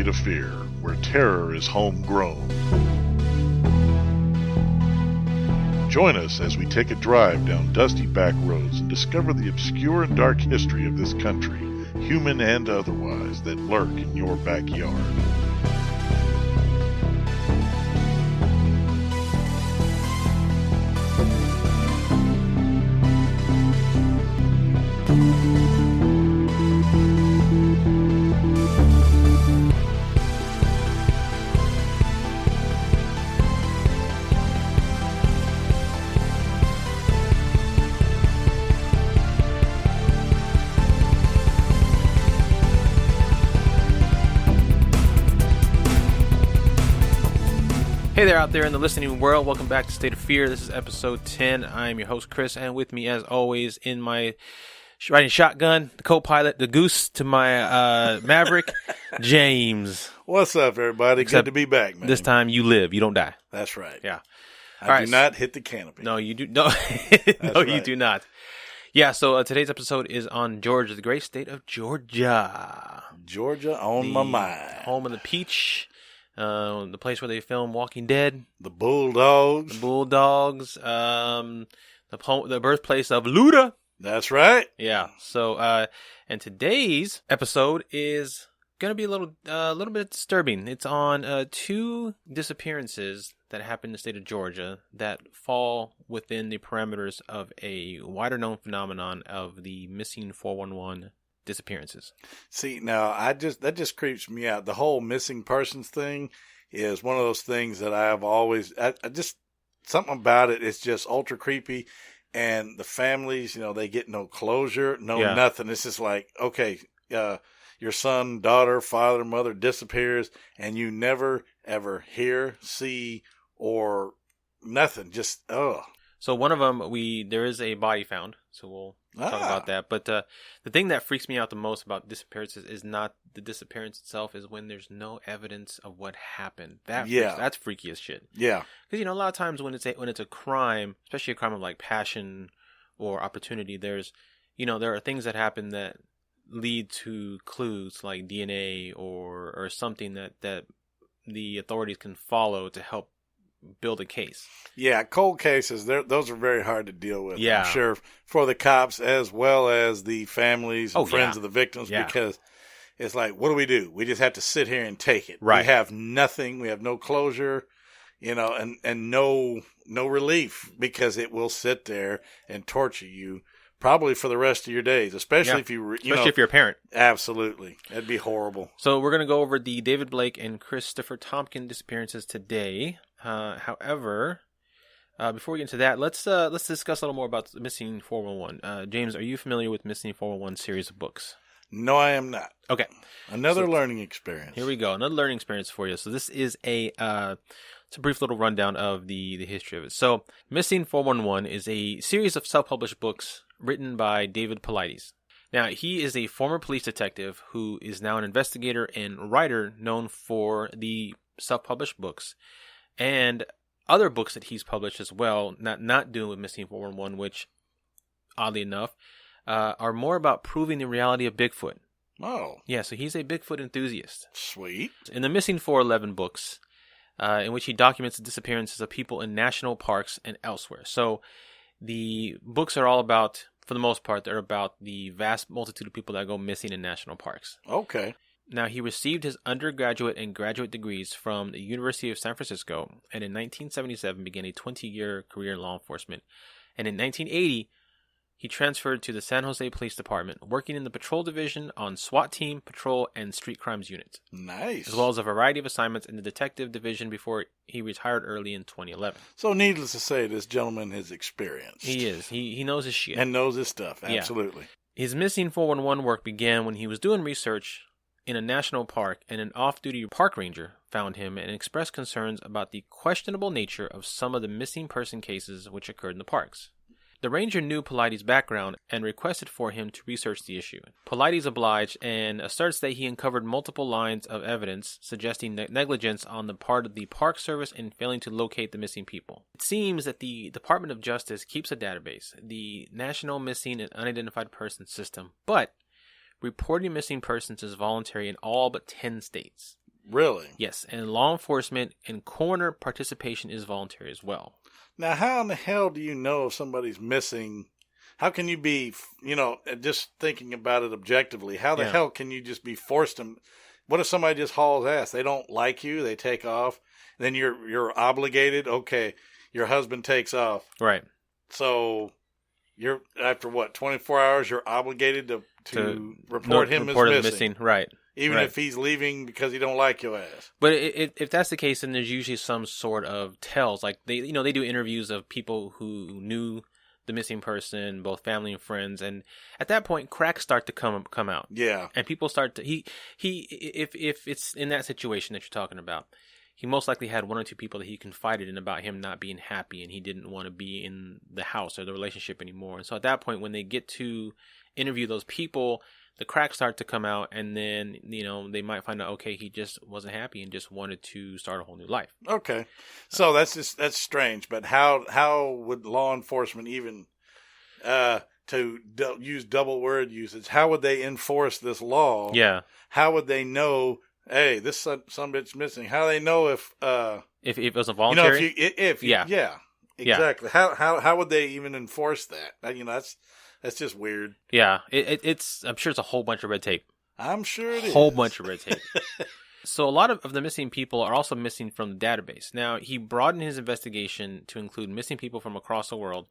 State of Fear, where terror is homegrown. Join us as we take a drive down dusty back roads and discover the obscure and dark history of this country, human and otherwise, that lurk in your backyard. Hey there out there in the listening world. Welcome back to State of Fear. This is episode 10. I'm your host, Chris, and with me, as always, in my riding shotgun, the co-pilot, the goose to my Maverick, James. What's up, everybody? Good to be back, man. This time you live. You don't die. That's right. Yeah. I do not hit the canopy. No, you do. No, no, right. You do not. Yeah, so today's episode is on Georgia, the great state of Georgia. Georgia on my mind. Home of the peach. The place where they film Walking Dead. The Bulldogs. The birthplace of Luda. That's right. Yeah. So, and today's episode is going to be a little bit disturbing. It's on two disappearances that happened in the state of Georgia that fall within the parameters of a wider known phenomenon of the missing 411 disappearances. See, now that just creeps me out. The whole missing persons thing is one of those things that I have always, I just, something about it is just ultra creepy. And the families, they get no closure, nothing. It's just like, okay, your son, daughter, father, mother disappears and you never ever hear, see, or nothing. Just, So one of them, there is a body found, so we'll talk about that. But the thing that freaks me out the most about disappearances is not the disappearance itself, is when there's no evidence of what happened. That's freaky as shit. Yeah, because a lot of times when it's a crime, especially a crime of like passion or opportunity, there are things that happen that lead to clues like DNA or something that the authorities can follow to help build a case. Yeah, cold cases, those are very hard to deal with. Yeah. I'm sure for the cops as well as the families and friends of the victims, because it's like, what do? We just have to sit here and take it. Right. We have nothing. We have no closure, and no relief, because it will sit there and torture you probably for the rest of your days, especially if if you're a parent. Absolutely. That'd be horrible. So we're going to go over the David Blake and Christopher Thompkins disappearances today. However, before we get into that, let's discuss a little more about Missing 411. James, are you familiar with Missing 411 series of books? No, I am not. Okay. Another learning experience. Here we go. Another learning experience for you. So this is it's a brief little rundown of the history of it. So Missing 411 is a series of self-published books written by David Paulides. Now, he is a former police detective who is now an investigator and writer known for the self-published books and other books that he's published as well, not doing with Missing 411, which, oddly enough, are more about proving the reality of Bigfoot. Oh. Yeah, so he's a Bigfoot enthusiast. Sweet. In the Missing 411 books, in which he documents the disappearances of people in national parks and elsewhere. So the books are all about, for the most part, they're about the vast multitude of people that go missing in national parks. Okay. Now, he received his undergraduate and graduate degrees from the University of San Francisco, and in 1977 began a 20-year career in law enforcement. And in 1980, he transferred to the San Jose Police Department, working in the patrol division on SWAT team, patrol, and street crimes units. Nice. As well as a variety of assignments in the detective division before he retired early in 2011. So needless to say, this gentleman is experienced. He is. He knows his shit. And knows his stuff, absolutely. Yeah. His Missing 411 work began when he was doing research in a national park, and an off-duty park ranger found him and expressed concerns about the questionable nature of some of the missing person cases which occurred in the parks. The ranger knew Paulides' background and requested for him to research the issue. Paulides obliged and asserts that he uncovered multiple lines of evidence suggesting negligence on the part of the Park Service in failing to locate the missing people. It seems that the Department of Justice keeps a database, the National Missing and Unidentified Persons System, but reporting missing persons is voluntary in all but 10 states. Really? Yes, and law enforcement and coroner participation is voluntary as well. Now, how in the hell do you know if somebody's missing? How can you be, just thinking about it objectively, how the hell can you just be forced to? What if somebody just hauls ass? They don't like you, they take off, then you're obligated. Okay, your husband takes off. Right. So you're, after 24 hours, you're obligated to report him as missing. Right. Even if he's leaving because he don't like your ass. But if that's the case, then there's usually some sort of tells. Like they do interviews of people who knew the missing person, both family and friends, and at that point, cracks start to come out. Yeah, and people start to if it's in that situation that you're talking about, he most likely had one or two people that he confided in about him not being happy, and he didn't want to be in the house or the relationship anymore. And so at that point, when they get to interview those people, the cracks start to come out, and then, they might find out, okay, he just wasn't happy and just wanted to start a whole new life. Okay. So that's strange, but how would law enforcement even, use double word usage, how would they enforce this law? Yeah. How would they know, hey, this some bitch missing? How do they know if it was a voluntary? Yeah, exactly. Yeah. How would they even enforce that? That's just weird. Yeah, it's. I'm sure it's a whole bunch of red tape. I'm sure it is. Whole bunch of red tape. So a lot of the missing people are also missing from the database. Now, he broadened his investigation to include missing people from across the world,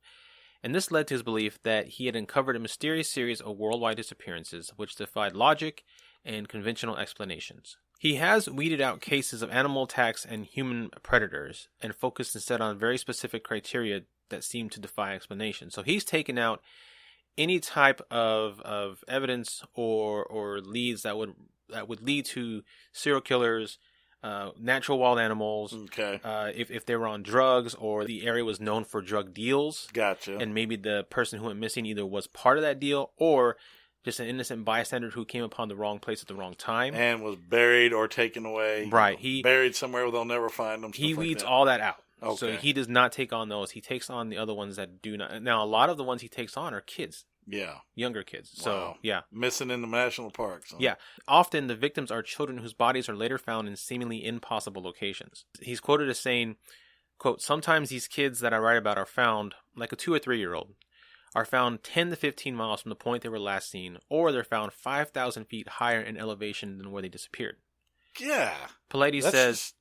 and this led to his belief that he had uncovered a mysterious series of worldwide disappearances which defied logic and conventional explanations. He has weeded out cases of animal attacks and human predators and focused instead on very specific criteria that seem to defy explanation. So he's taken out any type of evidence or leads that would lead to serial killers, natural wild animals. Okay. If they were on drugs, or the area was known for drug deals. Gotcha. And maybe the person who went missing either was part of that deal or just an innocent bystander who came upon the wrong place at the wrong time and was buried or taken away. Right. He buried somewhere where they'll never find them. He weeds all that out. Okay. So he does not take on those. He takes on the other ones that do not. Now, a lot of the ones he takes on are kids. Yeah. Younger kids. So, wow. Yeah. Missing in the national parks. Huh? Yeah. Often the victims are children whose bodies are later found in seemingly impossible locations. He's quoted as saying, quote, "Sometimes these kids that I write about are found, like a 2 or 3 year old, are found 10 to 15 miles from the point they were last seen, or they're found 5,000 feet higher in elevation than where they disappeared." Yeah. Pilates says,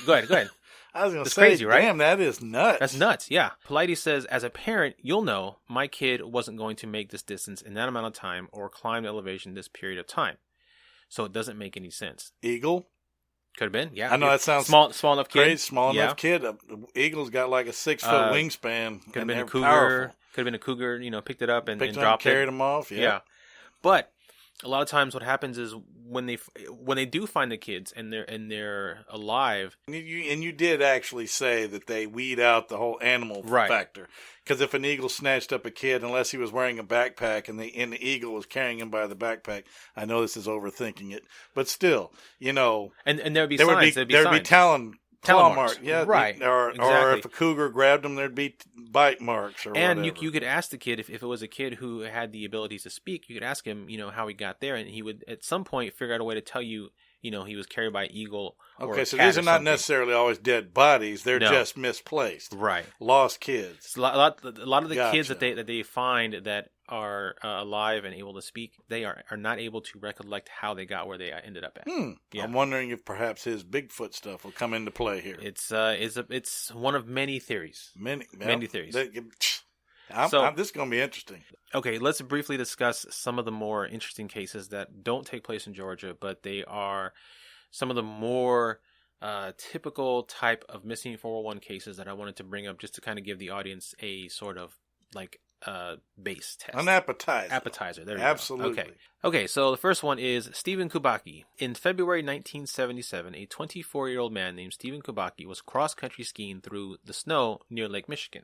Go ahead. I was going to say, crazy, right? Damn, that is nuts. That's nuts, yeah. Pilates says, as a parent, you'll know my kid wasn't going to make this distance in that amount of time or climb the elevation this period of time. So it doesn't make any sense. Eagle? Could have been, yeah. I know that sounds small enough kid. Crazy, small enough kid. The Eagle's got like a 6-foot wingspan. Could have been a cougar. Powerful. Could have been a cougar, picked it up and dropped it. Carried him off, yeah. But a lot of times what happens is when they do find the kids and they're alive. And you did actually say that they weed out the whole animal factor. Because if an eagle snatched up a kid, unless he was wearing a backpack and the eagle was carrying him by the backpack, I know this is overthinking it, but still, And there'd be signs. There'd be claw marks. Yeah, right. Or exactly. if a cougar grabbed him, there'd be bite marks or and whatever. you could ask the kid, if it was a kid who had the abilities to speak, you could ask him, how he got there, and he would at some point figure out a way to tell you, he was carried by an eagle. Okay, so these are not necessarily always dead bodies; they're just misplaced, right? Lost kids. A lot of the kids that they find that are alive and able to speak, they are not able to recollect how they got where they ended up at. Yeah. I'm wondering if perhaps his Bigfoot stuff will come into play here. It's one of many theories. Many theories. This is going to be interesting. Okay, let's briefly discuss some of the more interesting cases that don't take place in Georgia, but they are some of the more typical type of missing 401 cases that I wanted to bring up just to kind of give the audience a sort of base test. An appetizer. Appetizer, there you Absolutely. go. Okay, so the first one is Stephen Kubacki. In February 1977, a 24-year-old man named Stephen Kubacki was cross-country skiing through the snow near Lake Michigan.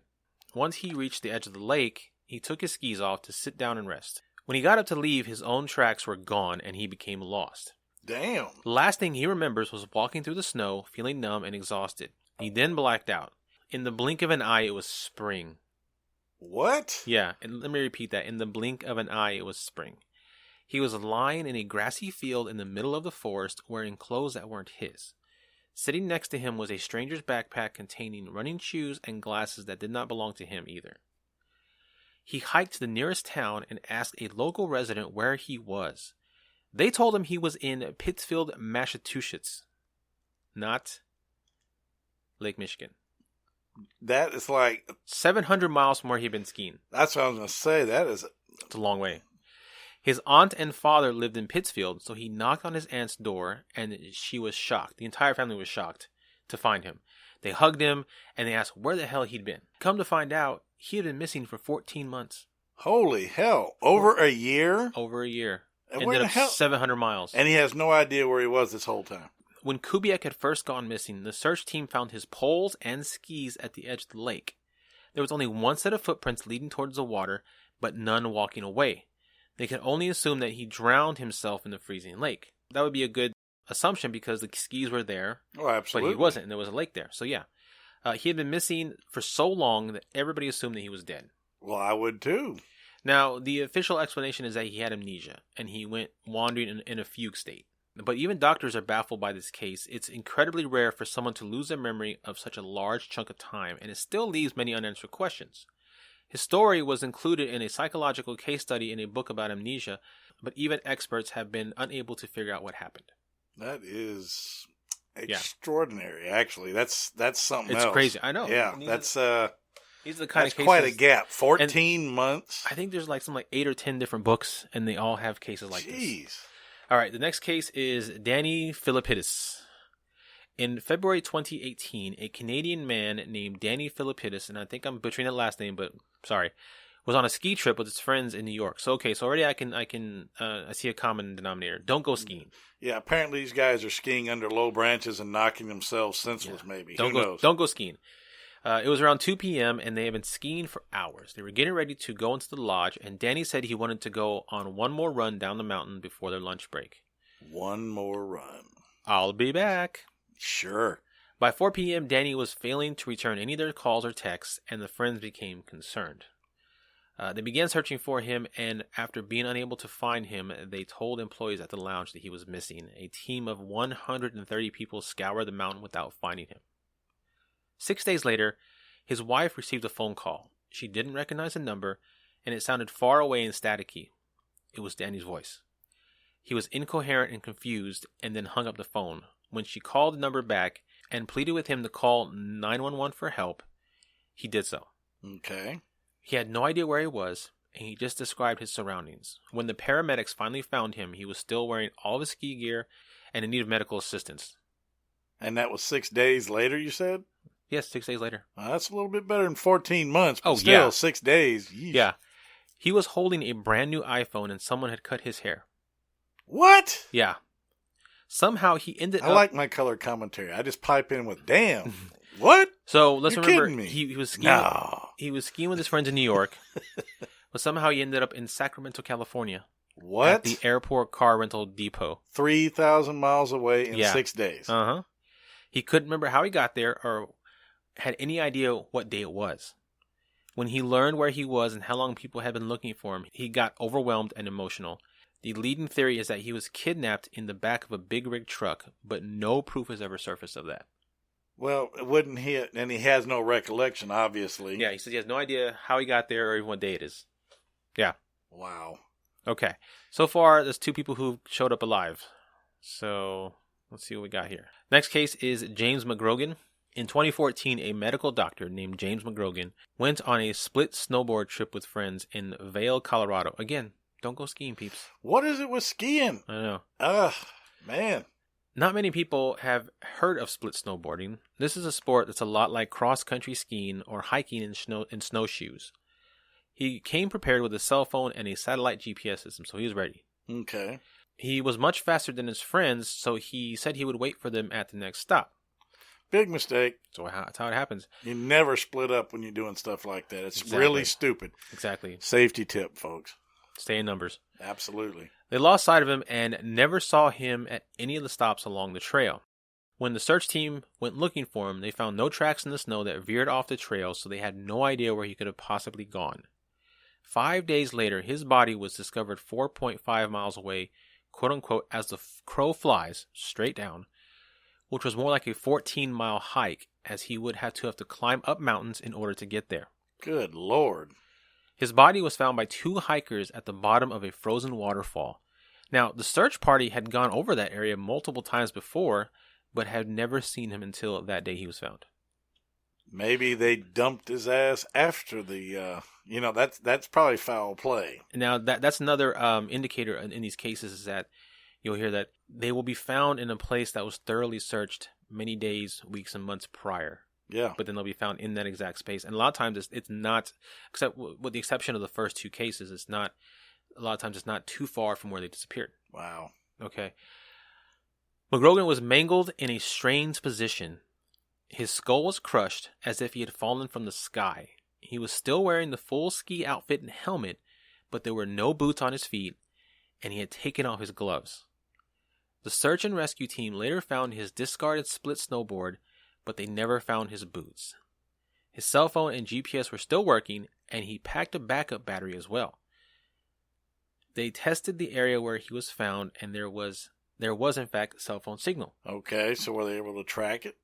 Once he reached the edge of the lake, he took his skis off to sit down and rest. When he got up to leave, his own tracks were gone and he became lost. Damn. The last thing he remembers was walking through the snow, feeling numb and exhausted. He then blacked out. In the blink of an eye, it was spring. What? Yeah, and let me repeat that. In the blink of an eye, it was spring. He was lying in a grassy field in the middle of the forest wearing clothes that weren't his. Sitting next to him was a stranger's backpack containing running shoes and glasses that did not belong to him either. He hiked to the nearest town and asked a local resident where he was. They told him he was in Pittsfield, Massachusetts, not Lake Michigan. That is like 700 miles from where he'd been skiing. That's what I was going to say. It's a long way. His aunt and father lived in Pittsfield, so he knocked on his aunt's door, and she was shocked. The entire family was shocked to find him. They hugged him, and they asked where the hell he'd been. Come to find out, he had been missing for 14 months. Holy hell. Over a year? Over a year. And ended up 700 miles. And he has no idea where he was this whole time. When Kubiak had first gone missing, the search team found his poles and skis at the edge of the lake. There was only one set of footprints leading towards the water, but none walking away. They could only assume that he drowned himself in the freezing lake. That would be a good assumption because the skis were there. Oh, absolutely. But he wasn't, and there was a lake there. So yeah, he had been missing for so long that everybody assumed that he was dead. Well, I would too. Now, the official explanation is that he had amnesia, and he went wandering in a fugue state. But even doctors are baffled by this case. It's incredibly rare for someone to lose their memory of such a large chunk of time, and it still leaves many unanswered questions. His story was included in a psychological case study in a book about amnesia, but even experts have been unable to figure out what happened. That is extraordinary, actually. That's something else. It's crazy. I know. Yeah, that's these are the kind of cases. Quite a gap. 14 months. I think there's like 8 or 10 different books, and they all have cases like this. All right, the next case is Danny Philippidis. In February 2018, a Canadian man named Danny Philippidis, and I think I'm butchering that last name, but sorry, was on a ski trip with his friends in New York. So already I see a common denominator. Don't go skiing. Yeah, apparently these guys are skiing under low branches and knocking themselves senseless. Maybe. Who knows? Don't go skiing. It was around 2 p.m., and they had been skiing for hours. They were getting ready to go into the lodge, and Danny said he wanted to go on one more run down the mountain before their lunch break. One more run. I'll be back. Sure. By 4 p.m., Danny was failing to return any of their calls or texts, and the friends became concerned. They began searching for him, and after being unable to find him, they told employees at the lounge that he was missing. A team of 130 people scoured the mountain without finding him. 6 days later, his wife received a phone call. She didn't recognize the number, and it sounded far away and staticky. It was Danny's voice. He was incoherent and confused, and then hung up the phone. When she called the number back and pleaded with him to call 911 for help, he did so. Okay. He had no idea where he was, and he just described his surroundings. When the paramedics finally found him, he was still wearing all of his ski gear and in need of medical assistance. And that was 6 days later, you said? Yes, 6 days later. That's a little bit better than 14 months, but still, 6 days. Yeesh. Yeah. He was holding a brand new iPhone, and someone had cut his hair. What? Yeah. Somehow he ended up... I like my color commentary. I just pipe in with, damn, what? So let's remember, kidding me. He was skiing. No. He was skiing with his friends in New York, but somehow he ended up in Sacramento, California. What? At the airport car rental depot. 3,000 miles away in 6 days. Uh-huh. He couldn't remember how he got there or had any idea what day it was. When he learned where he was and how long people had been looking for him, he got overwhelmed and emotional. The leading theory is that he was kidnapped in the back of a big rig truck, but no proof has ever surfaced of that. Well, wouldn't he? And he has no recollection, obviously. Yeah, he says he has no idea how he got there or even what day it is. Yeah. Wow. Okay. So far, there's 2 people who showed up alive. So let's see what we got here. Next case is James McGrogan. In 2014, a medical doctor named James McGrogan went on a split snowboard trip with friends in Vail, Colorado. Again, don't go skiing, peeps. What is it with skiing? I know. Ugh, man. Not many people have heard of split snowboarding. This is a sport that's a lot like cross-country skiing or hiking in snowshoes. He came prepared with a cell phone and a satellite GPS system, so he was ready. Okay. He was much faster than his friends, so he said he would wait for them at the next stop. Big mistake. So that's how it happens. You never split up when you're doing stuff like that. It's Exactly. really stupid. Exactly. Safety tip, folks. Stay in numbers. Absolutely. They lost sight of him and never saw him at any of the stops along the trail. When the search team went looking for him, they found no tracks in the snow that veered off the trail, so they had no idea where he could have possibly gone. 5 days later, his body was discovered 4.5 miles away, quote-unquote, as the crow flies, straight down, which was more like a 14-mile hike, as he would have to climb up mountains in order to get there. Good Lord. His body was found by 2 hikers at the bottom of a frozen waterfall. Now, the search party had gone over that area multiple times before, but had never seen him until that day he was found. Maybe they dumped his ass after the, that's probably foul play. Now, that's another indicator in these cases, is that you'll hear that they will be found in a place that was thoroughly searched many days, weeks, and months prior. Yeah. But then they'll be found in that exact space. And a lot of times it's not, except with the exception of the first 2 cases, a lot of times it's not too far from where they disappeared. Wow. Okay. McGrogan was mangled in a strange position. His skull was crushed as if he had fallen from the sky. He was still wearing the full ski outfit and helmet, but there were no boots on his feet, and he had taken off his gloves. The search and rescue team later found his discarded split snowboard, but they never found his boots. His cell phone and GPS were still working, and he packed a backup battery as well. They tested the area where he was found, and there was in fact a cell phone signal. Okay, so were they able to track it?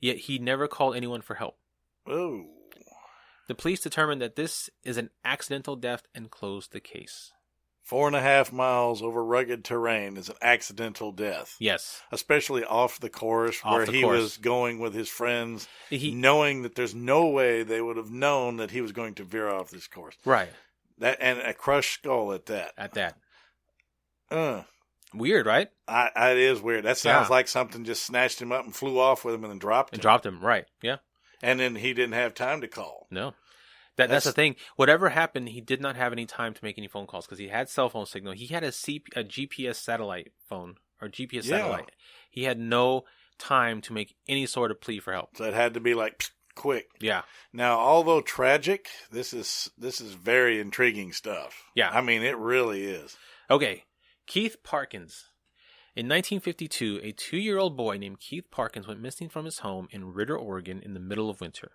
Yet he never called anyone for help. Oh. The police determined that this is an accidental death and closed the case. 4.5 miles over rugged terrain is an accidental death. Yes. Especially off the course where he was going with his friends, knowing that there's no way they would have known that he was going to veer off this course. Right. That and a crushed skull at that. Weird, right? It is weird. That sounds like something just snatched him up and flew off with him and then dropped him. Dropped him, right. Yeah. And then he didn't have time to call. No. That's the thing. Whatever happened, he did not have any time to make any phone calls because he had cell phone signal. He had a GPS satellite phone or GPS satellite. He had no time to make any sort of plea for help. So it had to be like quick. Yeah. Now, although tragic, this is very intriguing stuff. Yeah. I mean, it really is. Okay. Keith Parkins. In 1952, a 2-year-old boy named Keith Parkins went missing from his home in Ritter, Oregon in the middle of winter.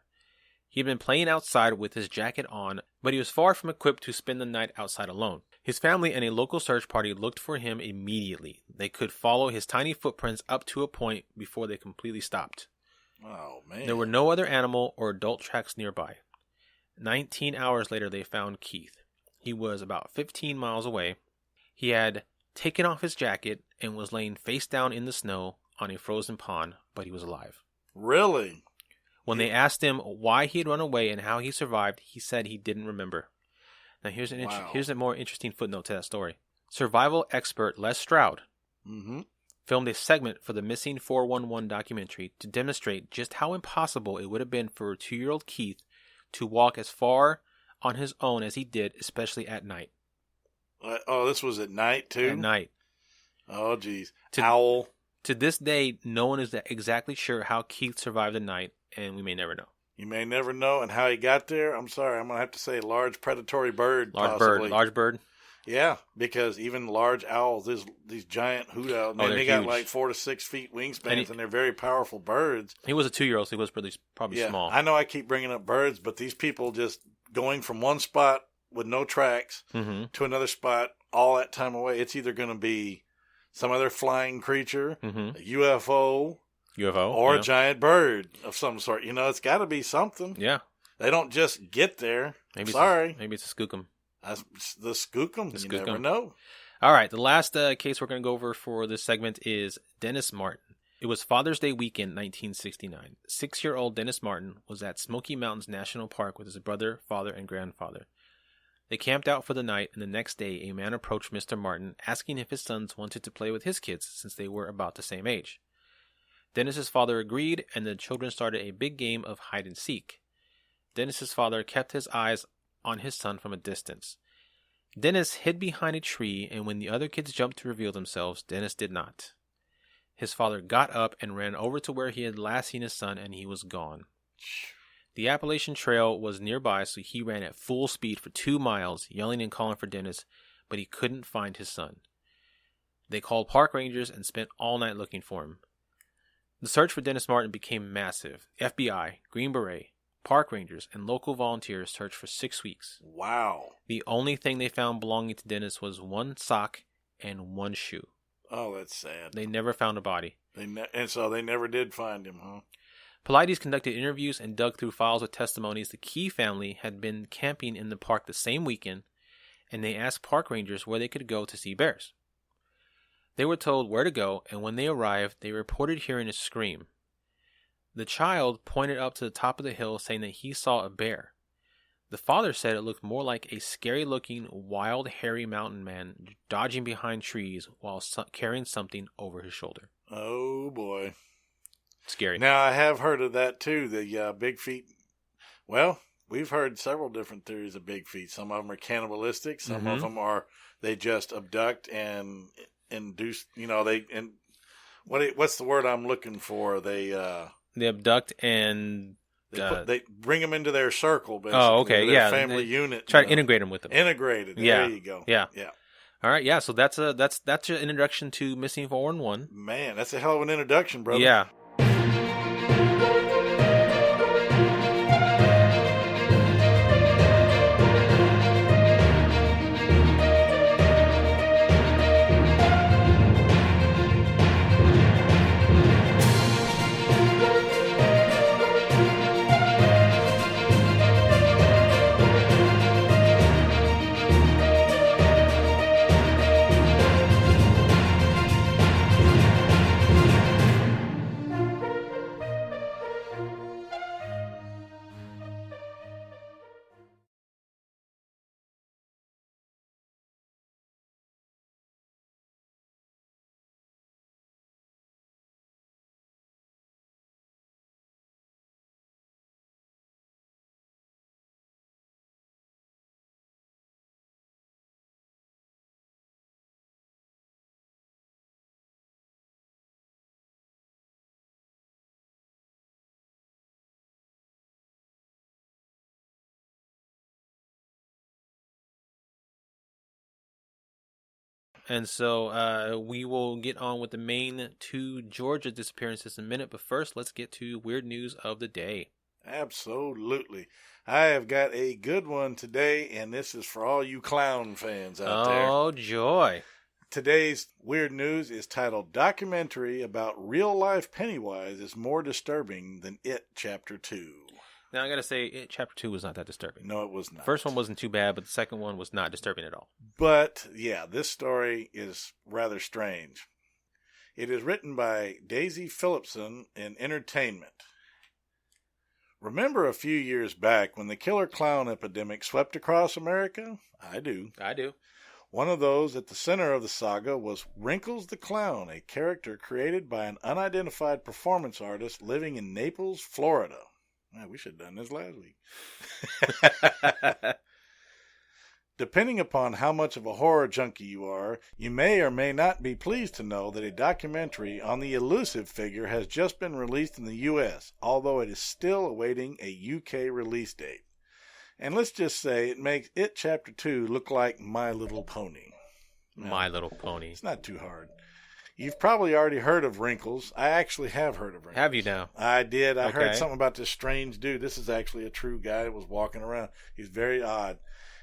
He had been playing outside with his jacket on, but he was far from equipped to spend the night outside alone. His family and a local search party looked for him immediately. They could follow his tiny footprints up to a point before they completely stopped. Oh, man. There were no other animal or adult tracks nearby. 19 hours later, they found Keith. He was about 15 miles away. He had taken off his jacket and was laying face down in the snow on a frozen pond, but he was alive. Really? When they asked him why he had run away and how he survived, he said he didn't remember. Now here's a more interesting footnote to that story. Survival expert Les Stroud filmed a segment for the Missing 411 documentary to demonstrate just how impossible it would have been for 2-year-old Keith to walk as far on his own as he did, especially at night. Oh, this was at night, too? At night. Oh, geez. Owl. To this day, no one is exactly sure how Keith survived the night, and we may never know. You may never know, and how he got there, I'm sorry, I'm going to have to say large predatory bird, possibly. Large bird? Yeah, because even large owls, these giant hoot owls, they got like 4 to 6 feet wingspans, and they're very powerful birds. He was a 2-year-old, so he was probably small. I know I keep bringing up birds, but these people just going from one spot with no tracks to another spot all that time away. It's either going to be some other flying creature, a UFO, or a giant bird of some sort. It's got to be something. Yeah. They don't just get there. Maybe it's a skookum. The skookum. You never know. All right. The last case we're going to go over for this segment is Dennis Martin. It was Father's Day weekend, 1969. 6-year-old Dennis Martin was at Smoky Mountains National Park with his brother, father, and grandfather. They camped out for the night, and the next day a man approached Mr. Martin asking if his sons wanted to play with his kids since they were about the same age. Dennis's father agreed, and the children started a big game of hide-and-seek. Dennis's father kept his eyes on his son from a distance. Dennis hid behind a tree, and when the other kids jumped to reveal themselves, Dennis did not. His father got up and ran over to where he had last seen his son, and he was gone. The Appalachian Trail was nearby, so he ran at full speed for 2 miles, yelling and calling for Dennis, but he couldn't find his son. They called park rangers and spent all night looking for him. The search for Dennis Martin became massive. FBI, Green Beret, park rangers, and local volunteers searched for 6 weeks. Wow. The only thing they found belonging to Dennis was one sock and one shoe. Oh, that's sad. They never found a body. And so they never did find him, huh? Paulides conducted interviews and dug through files with testimonies the Key family had been camping in the park the same weekend, and they asked park rangers where they could go to see bears. They were told where to go, and when they arrived, they reported hearing a scream. The child pointed up to the top of the hill, saying that he saw a bear. The father said it looked more like a scary-looking, wild, hairy mountain man dodging behind trees while carrying something over his shoulder. Oh, boy. Scary. Now, I have heard of that, too, the big feet. Well, we've heard several different theories of big feet. Some of them are cannibalistic. Some of them are they just abduct and induce, what's the word I'm looking for? They abduct and... They bring them into their circle, basically. Oh, okay, their family unit. Try to integrate them with them. Integrated. There you go. Yeah. All right, yeah. So that's your introduction to Missing 411. Man, that's a hell of an introduction, brother. Yeah. And so we will get on with the main two Georgia disappearances in a minute. But first, let's get to weird news of the day. Absolutely. I have got a good one today, and this is for all you clown fans out there. Oh, joy. Today's weird news is titled Documentary About Real-Life Pennywise is More Disturbing Than It Chapter 2. Now, I got to say, It Chapter 2 was not that disturbing. No, it was not. First one wasn't too bad, but the second one was not disturbing at all. But, yeah, this story is rather strange. It is written by Daisy Phillipson in Entertainment. Remember a few years back when the killer clown epidemic swept across America? I do. One of those at the center of the saga was Wrinkles the Clown, a character created by an unidentified performance artist living in Naples, Florida. Man, we should have done this last week. Depending upon how much of a horror junkie you are, you may or may not be pleased to know that a documentary on the elusive figure has just been released in the U.S., although it is still awaiting a U.K. release date. And let's just say it makes It Chapter 2 look like My Little Pony. My Little Pony. It's not too hard. You've probably already heard of Wrinkles. I actually have heard of Wrinkles. Have you now? I did. I heard something about this strange dude. This is actually a true guy that was walking around. He's very odd.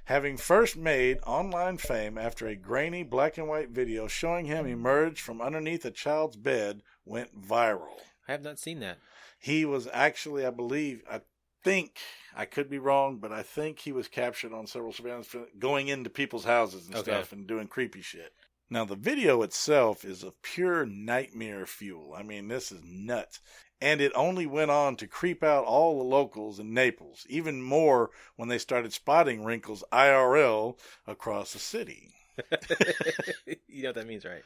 Having first made online fame after a grainy black and white video showing him emerge from underneath a child's bed went viral. I have not seen that. He was actually, I think, I could be wrong, but I think he was captured on several surveillance going into people's houses and stuff and doing creepy shit. Now, the video itself is of pure nightmare fuel. I mean, this is nuts. And it only went on to creep out all the locals in Naples, even more when they started spotting Wrinkles IRL across the city. You know what that means, right?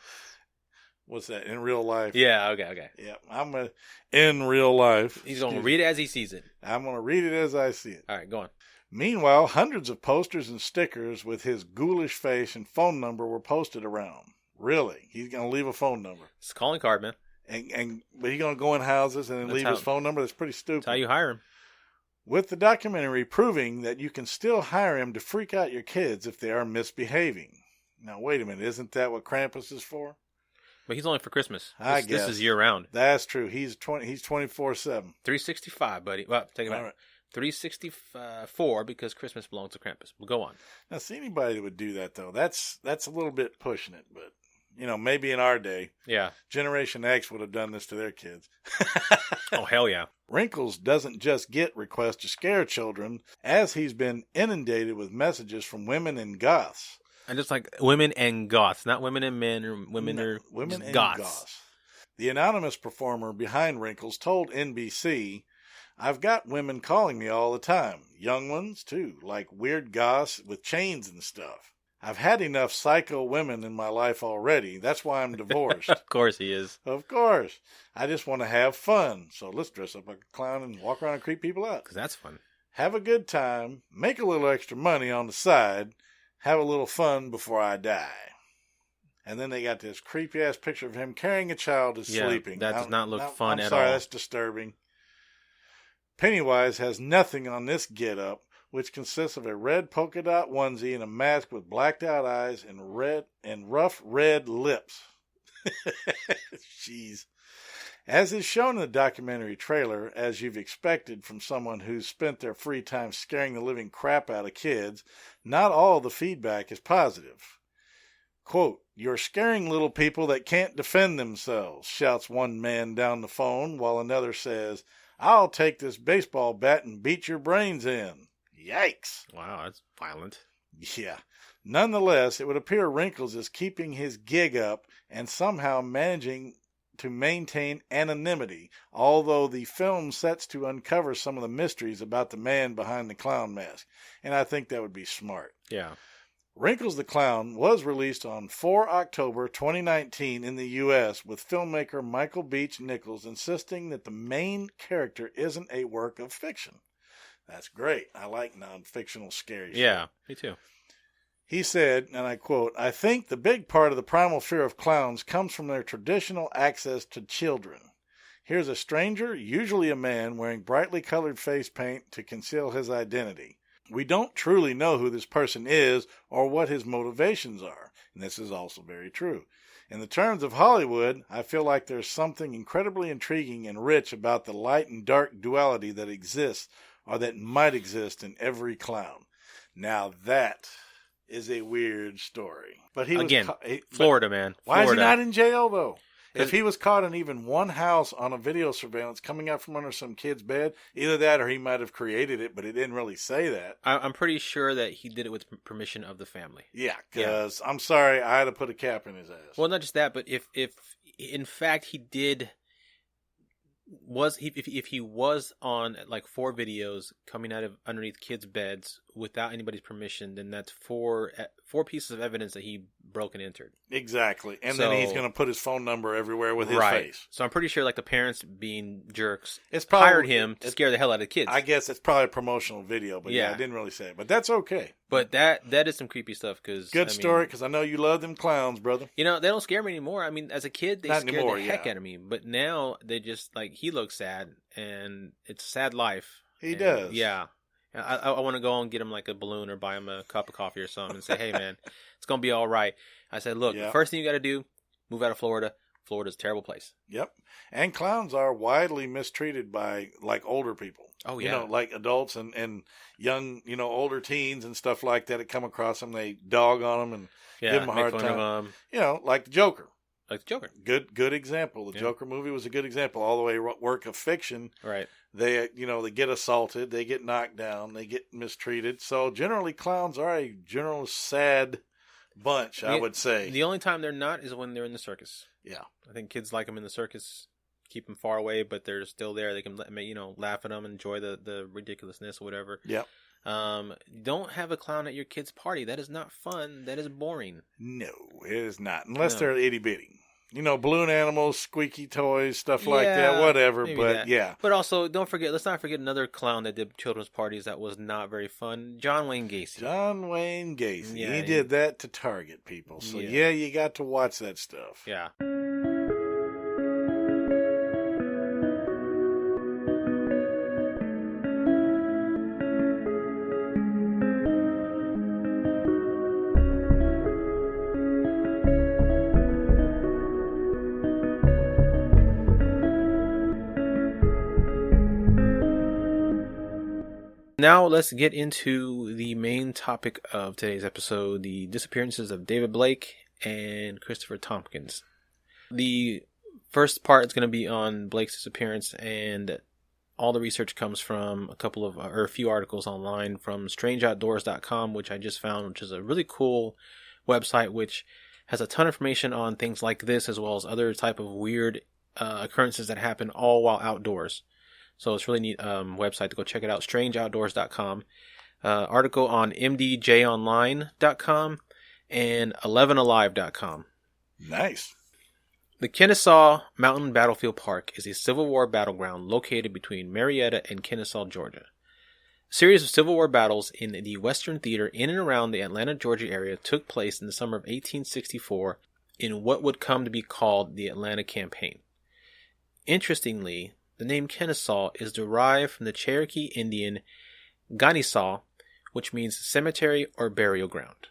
What's that? In real life? Yeah, okay. Yeah, in real life. He's going to read it as he sees it. I'm going to read it as I see it. All right, go on. Meanwhile, hundreds of posters and stickers with his ghoulish face and phone number were posted around. Really? He's going to leave a phone number. It's a calling card, man. But he's going to go in houses and then leave his phone number? That's pretty stupid. That's how you hire him. With the documentary proving that you can still hire him to freak out your kids if they are misbehaving. Now, wait a minute. Isn't that what Krampus is for? But he's only for Christmas. I guess. This is year-round. That's true. He's 24/7. 365, buddy. Well, take it back. Right. 364 because Christmas belongs to Krampus. Well, go on. Now, see anybody that would do that, though, that's a little bit pushing it, but, maybe in our day, Yeah. Generation X would have done this to their kids. Oh, hell yeah. Wrinkles doesn't just get requests to scare children, as he's been inundated with messages from women and goths. And just like women and goths, not women and men or women or women and goths. The anonymous performer behind Wrinkles told NBC, "I've got women calling me all the time, young ones too, like weird goths with chains and stuff. I've had enough psycho women in my life already. That's why I'm divorced." Of course he is. Of course. I just want to have fun. So let's dress up like a clown and walk around and creep people out. Because that's fun. Have a good time. Make a little extra money on the side. Have a little fun before I die. And then they got this creepy-ass picture of him carrying a child as sleeping. That does not look fun at all. I'm sorry, that's disturbing. Pennywise has nothing on this get-up, which consists of a red polka dot onesie and a mask with blacked out eyes and rough red lips. Jeez. As is shown in the documentary trailer, as you've expected from someone who's spent their free time scaring the living crap out of kids, not all the feedback is positive. Quote, "You're scaring little people that can't defend themselves," shouts one man down the phone, while another says, "I'll take this baseball bat and beat your brains in." Yikes. Wow, that's violent. Yeah. Nonetheless, it would appear Wrinkles is keeping his gig up and somehow managing to maintain anonymity, although the film sets to uncover some of the mysteries about the man behind the clown mask, and I think that would be smart. Yeah. Wrinkles the Clown was released on 4 October 2019 in the U.S., with filmmaker Michael Beach Nichols insisting that the main character isn't a work of fiction. That's great. I like non-fictional scary shit. Yeah, me too. He said, and I quote, "I think the big part of the primal fear of clowns comes from their traditional access to children. Here's a stranger, usually a man, wearing brightly colored face paint to conceal his identity. We don't truly know who this person is or what his motivations are." And this is also very true. "In the terms of Hollywood, I feel like there's something incredibly intriguing and rich about the light and dark duality that exists or that might exist in every clown." Now that is a weird story. But he Again, was Florida, man. Why is he Florida. not in jail, though? If he was caught in even one house on a video surveillance coming out from under some kid's bed, either that or he might have created it, but it didn't really say that. I'm pretty sure that he did it with permission of the family. Yeah, because I'm sorry, I had to put a cap in his ass. Well, not just that, but if in fact he did, if he was on like 4 videos coming out of underneath kids' beds without anybody's permission, then that's four pieces of evidence that he broke and entered. Exactly. And then he's going to put his phone number everywhere with his face. So I'm pretty sure like the parents being jerks probably, hired him to scare the hell out of kids. I guess it's probably a promotional video, but yeah, I didn't really say it. But that's okay. But that is some creepy stuff. Good story, because I know you love them clowns, brother. They don't scare me anymore. I mean, as a kid, they scared the heck out of me. But now they just, like, he looks sad, and it's a sad life. He does. Yeah. I want to go and get him like a balloon or buy him a cup of coffee or something and say, "Hey, man, it's going to be all right." I said, "Look, the first thing you got to do, move out of Florida. Florida's a terrible place." Yep. And clowns are widely mistreated by, like, older people. Oh, yeah. Like adults and young, older teens and stuff like that come across them. They dog on them and give them a hard time. Like the Joker. Like the Joker. Good example. The Joker movie was a good example. All the way work of fiction. Right. They get assaulted. They get knocked down. They get mistreated. So generally clowns are a general sad bunch, I would say. The only time they're not is when they're in the circus. Yeah. I think kids like them in the circus, keep them far away, but they're still there. They can, laugh at them, enjoy the ridiculousness or whatever. Yep. Don't have a clown at your kid's party. That is not fun. That is boring. No, it is not. Unless they're itty bitty. Balloon animals, squeaky toys, stuff like that, whatever. But yeah. But also, let's not forget another clown that did children's parties that was not very fun. John Wayne Gacy. John Wayne Gacy. Yeah, he did that to target people. So yeah, you got to watch that stuff. Yeah. Now let's get into the main topic of today's episode, the disappearances of David Blake and Christopher Thompkins. The first part is going to be on Blake's disappearance, and all the research comes from a few articles online from strangeoutdoors.com, which I just found, which is a really cool website which has a ton of information on things like this as well as other type of weird occurrences that happen all while outdoors. So it's a really neat website to go check it out, strangeoutdoors.com. Article on mdjonline.com and 11alive.com. Nice. The Kennesaw Mountain Battlefield Park is a Civil War battleground located between Marietta and Kennesaw, Georgia. A series of Civil War battles in the Western Theater in and around the Atlanta, Georgia area took place in the summer of 1864 in what would come to be called the Atlanta Campaign. Interestingly, the name Kennesaw is derived from the Cherokee Indian Ganisaw, which means cemetery or burial ground.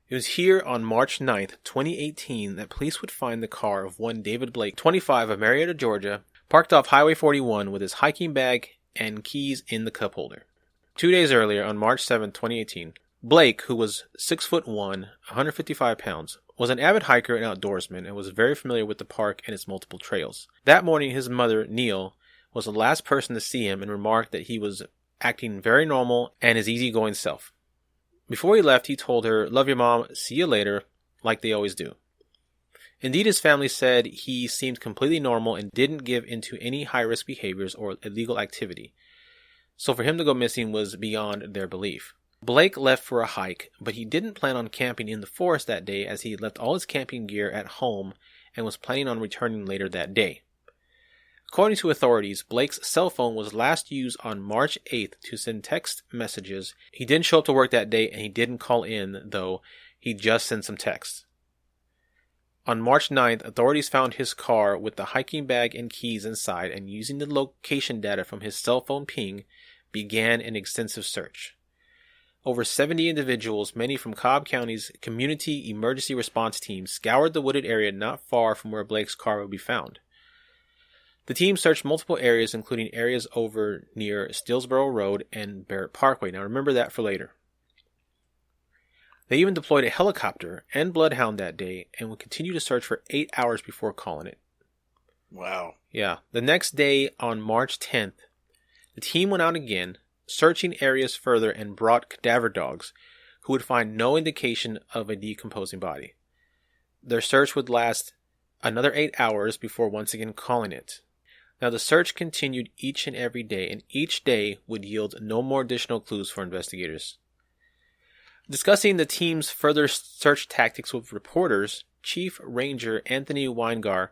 It was here on March 9th, 2018, that police would find the car of one David Blake, 25, of Marietta, Georgia, parked off Highway 41 with his hiking bag and keys in the cup holder. 2 days earlier, on March 7th, 2018, Blake, who was 6'1", 155 pounds, was an avid hiker and outdoorsman and was very familiar with the park and its multiple trails. That morning, his mother, Neil, was the last person to see him and remarked that he was acting very normal and his easygoing self. Before he left, he told her, "Love your mom, see you later," like they always do. Indeed, his family said he seemed completely normal and didn't give into any high-risk behaviors or illegal activity. So for him to go missing was beyond their belief. Blake left for a hike, but he didn't plan on camping in the forest that day as he had left all his camping gear at home and was planning on returning later that day. According to authorities, Blake's cell phone was last used on March 8th to send text messages. He didn't show up to work that day and he didn't call in, though he just sent some texts. On March 9th, authorities found his car with the hiking bag and keys inside, and using the location data from his cell phone ping, began an extensive search. Over 70 individuals, many from Cobb County's Community Emergency Response Team, scoured the wooded area not far from where Blake's car would be found. The team searched multiple areas, including areas over near Stillsboro Road and Barrett Parkway. Now remember that for later. They even deployed a helicopter and bloodhound that day and would continue to search for 8 hours before calling it. Wow. Yeah. The next day, on March 10th, the team went out again, searching areas further, and brought cadaver dogs, who would find no indication of a decomposing body. Their search would last another 8 hours before once again calling it. Now the search continued each and every day, and each day would yield no more additional clues for investigators. Discussing the team's further search tactics with reporters, Chief Ranger Anthony Weingar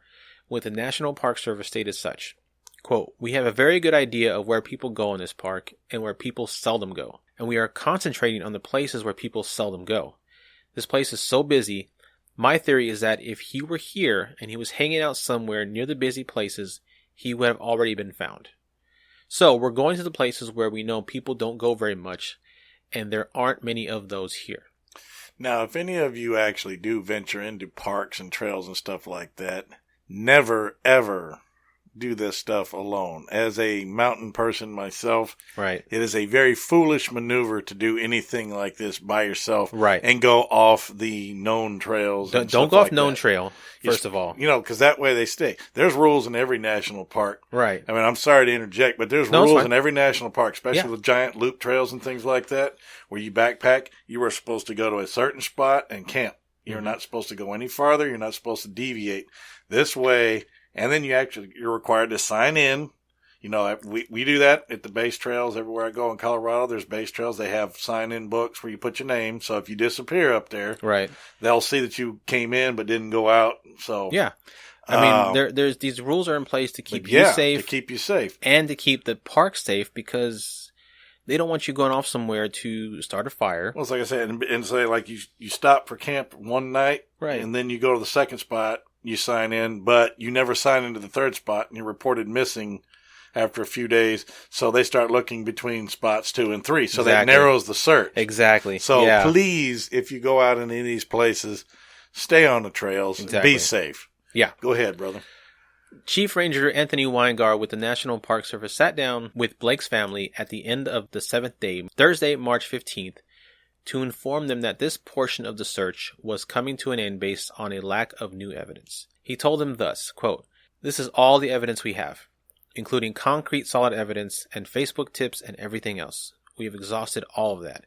with the National Park Service stated such, quote, "We have a very good idea of where people go in this park and where people seldom go, and we are concentrating on the places where people seldom go. This place is so busy. My theory is that if he were here and he was hanging out somewhere near the busy places, he would have already been found. So we're going to the places where we know people don't go very much, and there aren't many of those here." Now, if any of you actually do venture into parks and trails and stuff like that, never, ever do this stuff alone. As a mountain person myself, right, it is a very foolish maneuver to do anything like this by yourself, right, and go off the known trails. Don't go off known trail, first of all. You know, because that way they stay. There's rules in every national park. Right. I mean, I'm sorry to interject, but there's rules in every national park, especially with giant loop trails and things like that, where you backpack. You are supposed to go to a certain spot and camp. You're not supposed to go any farther. You're not supposed to deviate this way. And then you're required to sign in. You know, we do that at the base trails everywhere I go in Colorado. There's base trails. They have sign-in books where you put your name. So if you disappear up there, right, they'll see that you came in but didn't go out. So yeah, I mean, there's these rules are in place to keep you safe, to keep you safe, and to keep the park safe, because they don't want you going off somewhere to start a fire. Well, it's like I said, and say like you stop for camp one night, right, and then you go to the second spot. You sign in, but you never sign into the third spot, and you're reported missing after a few days. So they start looking between spots 2 and 3. So that narrows the search. Exactly. So please, if you go out in any of these places, stay on the trails and be safe. Yeah. Go ahead, brother. Chief Ranger Anthony Weingart with the National Park Service sat down with Blake's family at the end of the 7th day, Thursday, March 15th, to inform them that this portion of the search was coming to an end based on a lack of new evidence. He told them thus, quote, "This is all the evidence we have, including concrete solid evidence and Facebook tips and everything else. We have exhausted all of that.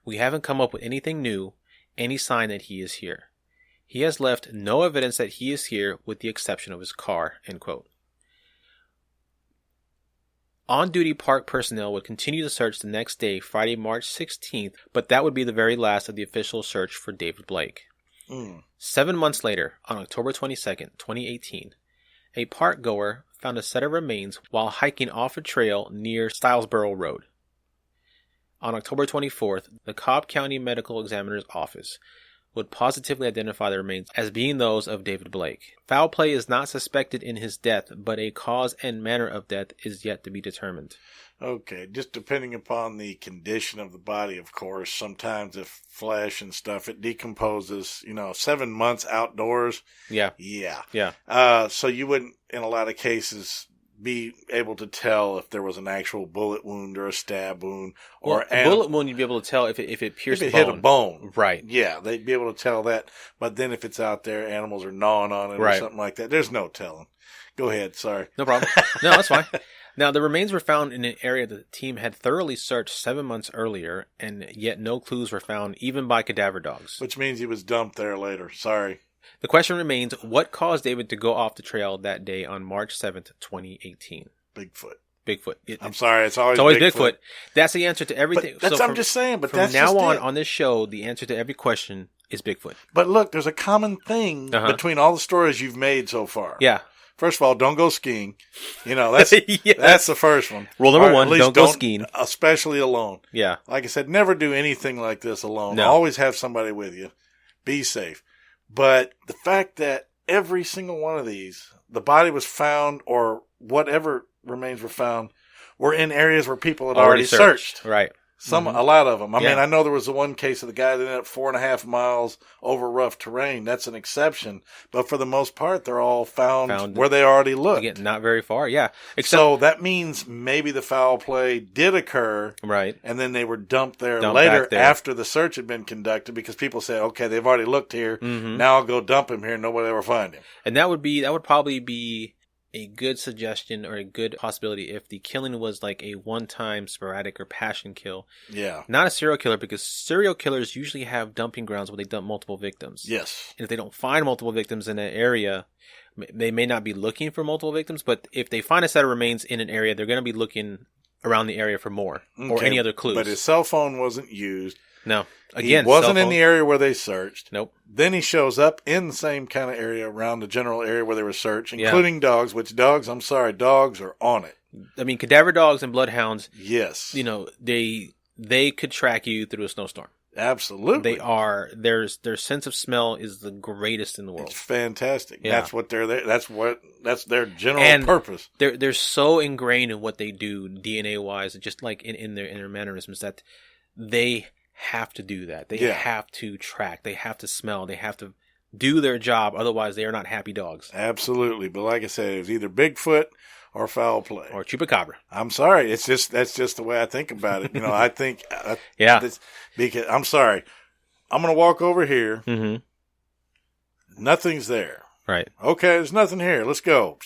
We haven't come up with anything new, any sign that he is here. He has left no evidence that he is here with the exception of his car," end quote. On-duty park personnel would continue the search the next day, Friday, March 16th, but that would be the very last of the official search for David Blake. 7 months later, on October 22nd, 2018, a park goer found a set of remains while hiking off a trail near Stylesboro Road. On October 24th, the Cobb County Medical Examiner's Office would positively identify the remains as being those of David Blake. Foul play is not suspected in his death, but a cause and manner of death is yet to be determined. Okay, just depending upon the condition of the body, of course. Sometimes if flesh and stuff, it decomposes, 7 months outdoors. Yeah. So you wouldn't, in a lot of cases, be able to tell if there was an actual bullet wound or a stab wound. Or a bullet wound, you'd be able to tell if it pierced if it a bone. hit a bone. Right. Yeah, they'd be able to tell that. But then if it's out there, animals are gnawing on it or something like that, there's no telling. Go ahead, sorry. No problem. No, that's fine. Now, the remains were found in an area that the team had thoroughly searched 7 months earlier, and yet no clues were found, even by cadaver dogs. Which means he was dumped there later. Sorry. The question remains, what caused David to go off the trail that day on March 7th, 2018? Bigfoot. I'm sorry, it's always Bigfoot. That's the answer to everything. I'm just saying, but from now on this show, the answer to every question is Bigfoot. But look, there's a common thing between all the stories you've made so far. Yeah. First of all, don't go skiing. That's that's the first one. Rule number one, don't go skiing. Especially alone. Yeah. Like I said, never do anything like this alone. No. Always have somebody with you. Be safe. But the fact that every single one of these, the body was found or whatever remains were found, were in areas where people had already searched. Right. A lot of them. I mean, I know there was the one case of the guy that ended up 4.5 miles over rough terrain. That's an exception. But for the most part, they're all found where they already looked. Again, not very far, yeah. So that means maybe the foul play did occur. Right. And then they were dumped later after the search had been conducted because people said, okay, they've already looked here. Now I'll go dump him here and nobody will ever find him. And that would probably be a good suggestion or a good possibility if the killing was like a one-time sporadic or passion kill. Yeah. Not a serial killer, because serial killers usually have dumping grounds where they dump multiple victims. Yes. And if they don't find multiple victims in an area, they may not be looking for multiple victims, but if they find a set of remains in an area, they're going to be looking around the area for more or any other clues. But his cell phone wasn't used. No. Again, he wasn't in the area where they searched. Nope. Then he shows up in the same kind of area around the general area where they were searched, including dogs, which dogs are on it. I mean, cadaver dogs and bloodhounds. Yes. They could track you through a snowstorm. Absolutely. They are. Their sense of smell is the greatest in the world. It's fantastic. Yeah. That's what they're there. That's their general purpose. They're so ingrained in what they do DNA wise, just like in their mannerisms, that they have to do that. They have to track. They have to smell. They have to do their job. Otherwise, they are not happy dogs. Because like I said, it was either Bigfoot or foul play or chupacabra. I'm sorry. That's just the way I think about it. I think because I'm sorry. I'm going to walk over here. Mm-hmm. Nothing's there. Right. Okay, there's nothing here. Let's go.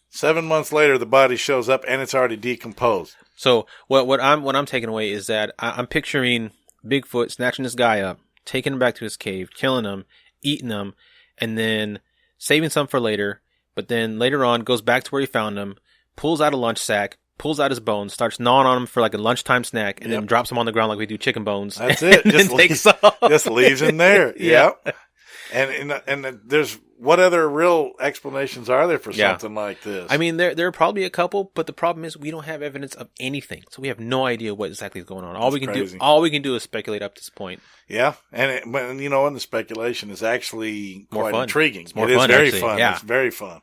7 months later, the body shows up and it's already decomposed. So what I'm taking away is that I'm picturing Bigfoot snatching this guy up, taking him back to his cave, killing him, eating him, and then saving some for later. But then later on, goes back to where he found him, pulls out a lunch sack, pulls out his bones, starts gnawing on him for like a lunchtime snack, and then drops him on the ground like we do chicken bones. That's it. Just leaves him there. Yeah. And there's what other real explanations are there for something like this? I mean, there are probably a couple, but the problem is we don't have evidence of anything, so we have no idea what exactly is going on. All we can do is speculate up to this point. Yeah, and the speculation is actually quite intriguing. It's more fun, very actually. fun. Yeah. It's very fun.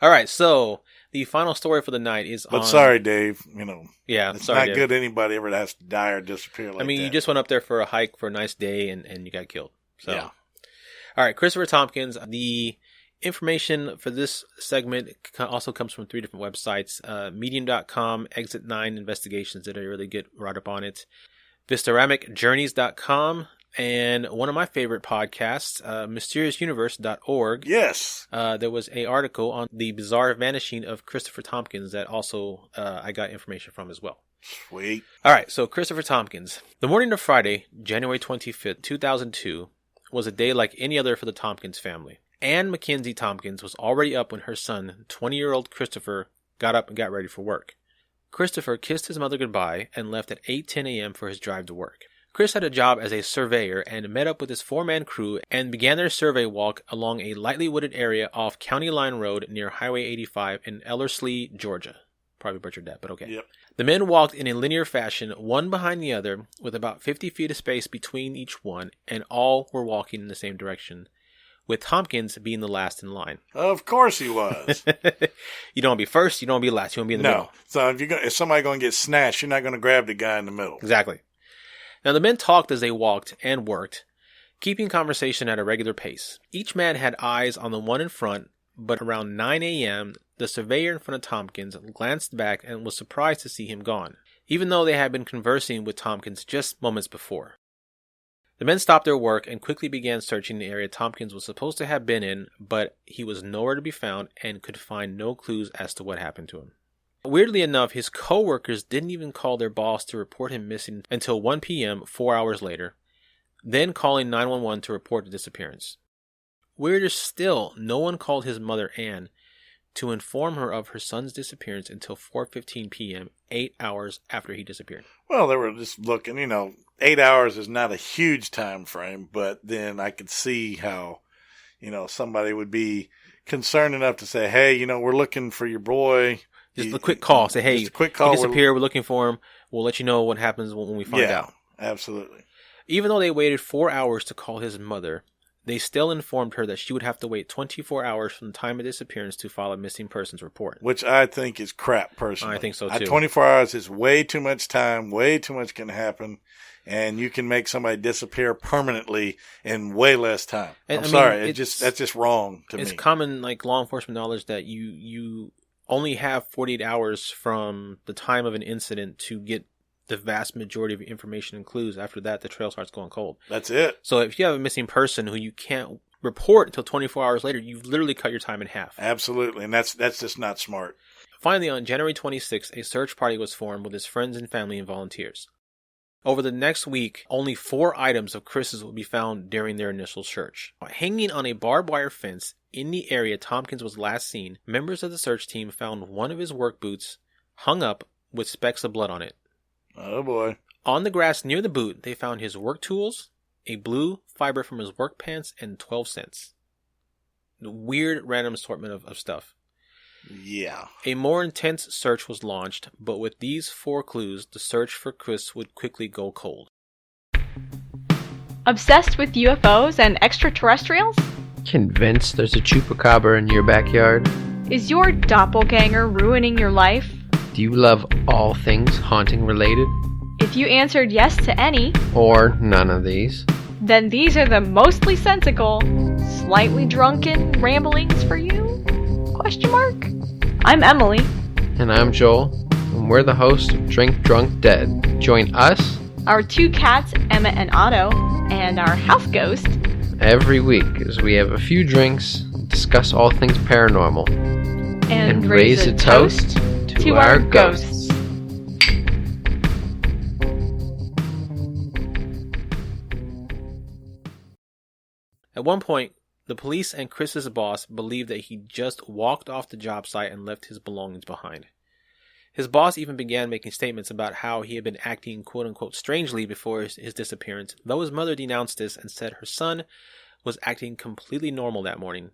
All right, so the final story for the night is But sorry, Dave. It's not good anybody ever has to die or disappear like that. I mean, you just went up there for a hike for a nice day and you got killed. So. Yeah. All right, Christopher Thompkins, the Information for this segment also comes from 3 different websites. Medium.com, Exit 9 Investigations did a really good write-up on it. Vistoramicjourneys.com, and one of my favorite podcasts, mysteriousuniverse.org. Yes. There was an article on the bizarre vanishing of Christopher Thompkins that also I got information from as well. Sweet. All right, so Christopher Thompkins. The morning of Friday, January 25th, 2002, was a day like any other for the Thompkins family. Anne Mackenzie Thompkins was already up when her son, 20-year-old Christopher, got up and got ready for work. Christopher kissed his mother goodbye and left at 8:10 a.m. for his drive to work. Chris had a job as a surveyor and met up with his 4-man crew and began their survey walk along a lightly wooded area off County Line Road near Highway 85 in Ellerslie, Georgia. Probably butchered that, but okay. Yep. The men walked in a linear fashion, one behind the other, with about 50 feet of space between each one, and all were walking in the same direction, with Thompkins being the last in line. Of course he was. You don't want to be first, you don't want to be last, you want to be in the middle. So if somebody's going to get snatched, you're not going to grab the guy in the middle. Exactly. Now the men talked as they walked and worked, keeping conversation at a regular pace. Each man had eyes on the one in front, but around 9 a.m., the surveyor in front of Thompkins glanced back and was surprised to see him gone, even though they had been conversing with Thompkins just moments before. The men stopped their work and quickly began searching the area Thompkins was supposed to have been in, but he was nowhere to be found and could find no clues as to what happened to him. Weirdly enough, his co-workers didn't even call their boss to report him missing until 1 p.m. 4 hours later, then calling 911 to report the disappearance. Weirder still, no one called his mother Anne to inform her of her son's disappearance until 4:15 p.m., 8 hours after he disappeared. Well, they were just looking, 8 hours is not a huge time frame, but then I could see how, somebody would be concerned enough to say, hey, we're looking for your boy. Just a quick call. Say, hey, he disappeared. We're looking for him. We'll let you know what happens when we find out. Absolutely. Even though they waited 4 hours to call his mother, they still informed her that she would have to wait 24 hours from the time of disappearance to file a missing persons report. Which I think is crap, personally. I think so, too. 24 hours is way too much time. Way too much can happen. And you can make somebody disappear permanently in way less time. I'm sorry. That's just wrong to me. It's common, law enforcement knowledge that you only have 48 hours from the time of an incident to get the vast majority of information and clues. After that, the trail starts going cold. That's it. So if you have a missing person who you can't report until 24 hours later, you've literally cut your time in half. Absolutely. And that's just not smart. Finally, on January 26th, a search party was formed with his friends and family and volunteers. Over the next week, only 4 items of Chris's would be found during their initial search. Hanging on a barbed wire fence in the area Thompkins was last seen, members of the search team found one of his work boots hung up with specks of blood on it. Oh boy. On the grass near the boot, they found his work tools, a blue fiber from his work pants, and 12 cents. A weird random assortment of stuff. Yeah. A more intense search was launched, but with these 4 clues, the search for Chris would quickly go cold. Obsessed with UFOs and extraterrestrials? Convinced there's a chupacabra in your backyard? Is your doppelganger ruining your life? Do you love all things haunting related? If you answered yes to any, or none of these, then these are the mostly sensical, slightly drunken ramblings for you? Question mark? I'm Emily. And I'm Joel, and we're the hosts of Drink Drunk Dead. Join us, our 2 cats, Emma and Otto, and our house ghost, every week as we have a few drinks, discuss all things paranormal, and raise a toast to our ghosts. At one point, the police and Chris's boss believed that he just walked off the job site and left his belongings behind. His boss even began making statements about how he had been acting quote-unquote strangely before his disappearance, though his mother denounced this and said her son was acting completely normal that morning.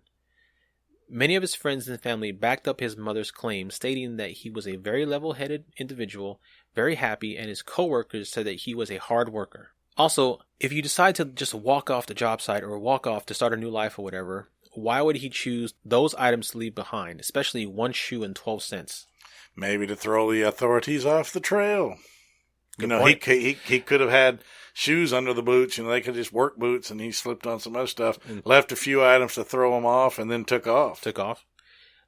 Many of his friends and family backed up his mother's claim, stating that he was a very level-headed individual, very happy, and his co-workers said that he was a hard worker. Also, if you decide to just walk off the job site or walk off to start a new life or whatever, why would he choose those items to leave behind, especially 1 shoe and 12 cents? Maybe to throw the authorities off the trail. He could have had shoes under the boots. They could just work boots, and he slipped on some other stuff, left a few items to throw him off, and then took off.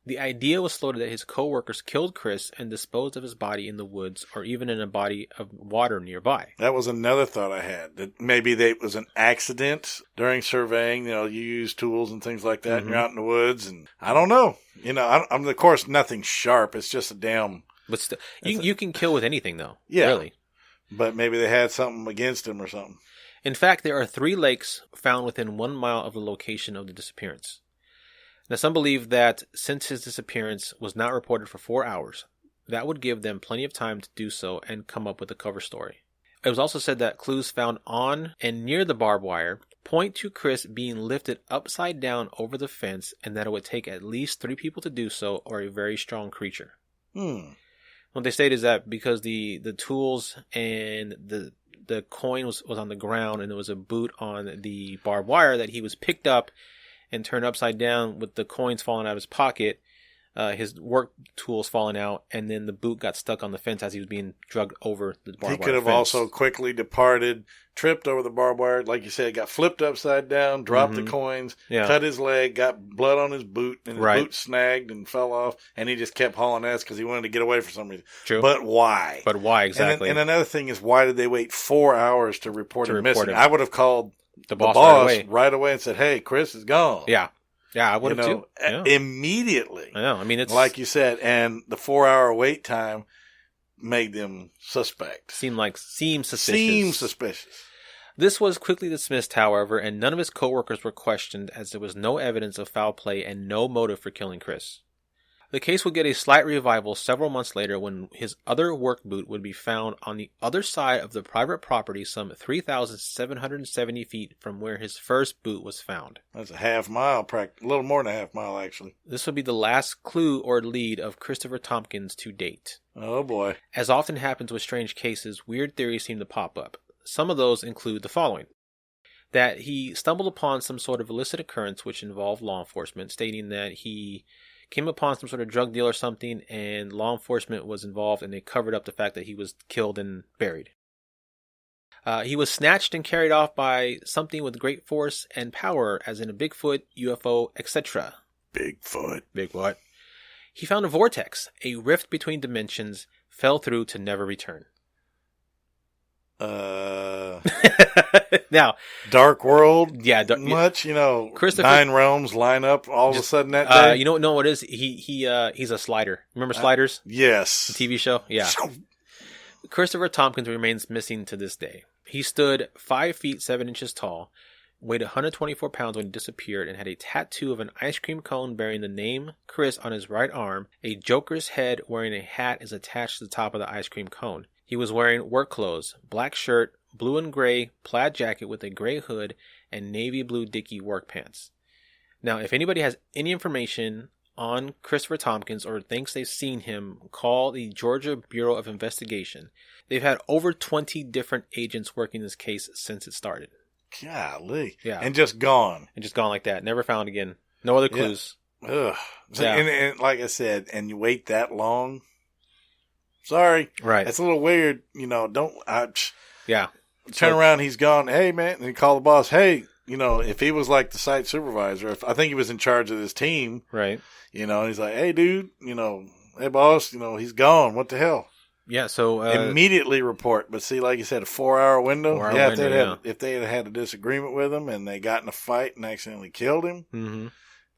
The idea was floated that his co-workers killed Chris and disposed of his body in the woods or even in a body of water nearby. That was another thought I had, that maybe it was an accident during surveying. You use tools and things like that, and you're out in the woods, and I don't know. I'm of course nothing sharp. It's just a damn... But still, you can kill with anything, though. Yeah. Really. But maybe they had something against him or something. In fact, there are 3 lakes found within 1 mile of the location of the disappearance. Now, some believe that since his disappearance was not reported for 4 hours, that would give them plenty of time to do so and come up with a cover story. It was also said that clues found on and near the barbed wire point to Chris being lifted upside down over the fence, and that it would take at least 3 people to do so, or a very strong creature. What they state is that because the tools and the coin was on the ground, and there was a boot on the barbed wire, that he was picked up and turned upside down with the coins falling out of his pocket, his work tools falling out, and then the boot got stuck on the fence as he was being dragged over the barbed wire. He could have also quickly departed, tripped over the barbed wire, like you said, got flipped upside down, dropped the coins, cut his leg, got blood on his boot, and his boot snagged and fell off, and he just kept hauling ass because he wanted to get away for some reason. True. But why? Exactly? And another thing is, why did they wait 4 hours to report him missing? I would have called the boss right away and said, "Hey, Chris is gone." Yeah, I would have too. Yeah. Immediately. I know. I mean, it's like you said, and the 4-hour wait time made them suspect. Seem suspicious. This was quickly dismissed, however, and none of his co-workers were questioned, as there was no evidence of foul play and no motive for killing Chris. The case would get a slight revival several months later when his other work boot would be found on the other side of the private property, some 3,770 feet from where his first boot was found. That's a half mile, a little more than a half mile, actually. This would be the last clue or lead of Christopher Thompkins to date. Oh, boy. As often happens with strange cases, weird theories seem to pop up. Some of those include the following. That he stumbled upon some sort of illicit occurrence which involved law enforcement, stating that he came upon some sort of drug deal or something, and law enforcement was involved, and they covered up the fact that he was killed and buried. He was snatched and carried off by something with great force and power, as in a Bigfoot, UFO, etc. Bigfoot. He found a vortex, a rift between dimensions, fell through to never return. Now, Dark World. Yeah, much, 9 realms line up all of a sudden that day. You know what it is? He's a slider. Remember Sliders? Yes. The TV show? Yeah. Christopher Thompkins remains missing to this day. He stood 5 feet 7 inches tall, weighed 124 pounds when he disappeared, and had a tattoo of an ice cream cone bearing the name Chris on his right arm. A Joker's head wearing a hat is attached to the top of the ice cream cone. He was wearing work clothes, black shirt, blue and gray plaid jacket with a gray hood, and navy blue Dickie work pants. Now, if anybody has any information on Christopher Thompkins or thinks they've seen him, call the Georgia Bureau of Investigation. They've had over 20 different agents working this case since it started. Golly. Yeah. And just gone. Like that. Never found again. No other clues. Yeah. Ugh. Yeah. And like I said, and you wait that long. Sorry. Right. It's a little weird. Yeah. Turn around, he's gone. Hey, man. And you call the boss. Hey, if he was like the site supervisor, I think he was in charge of this team. Right. He's like, hey, dude, hey, boss, he's gone. What the hell? Yeah, so... immediately report. But see, like you said, a 4-hour window. If they had had a disagreement with him and they got in a fight and accidentally killed him,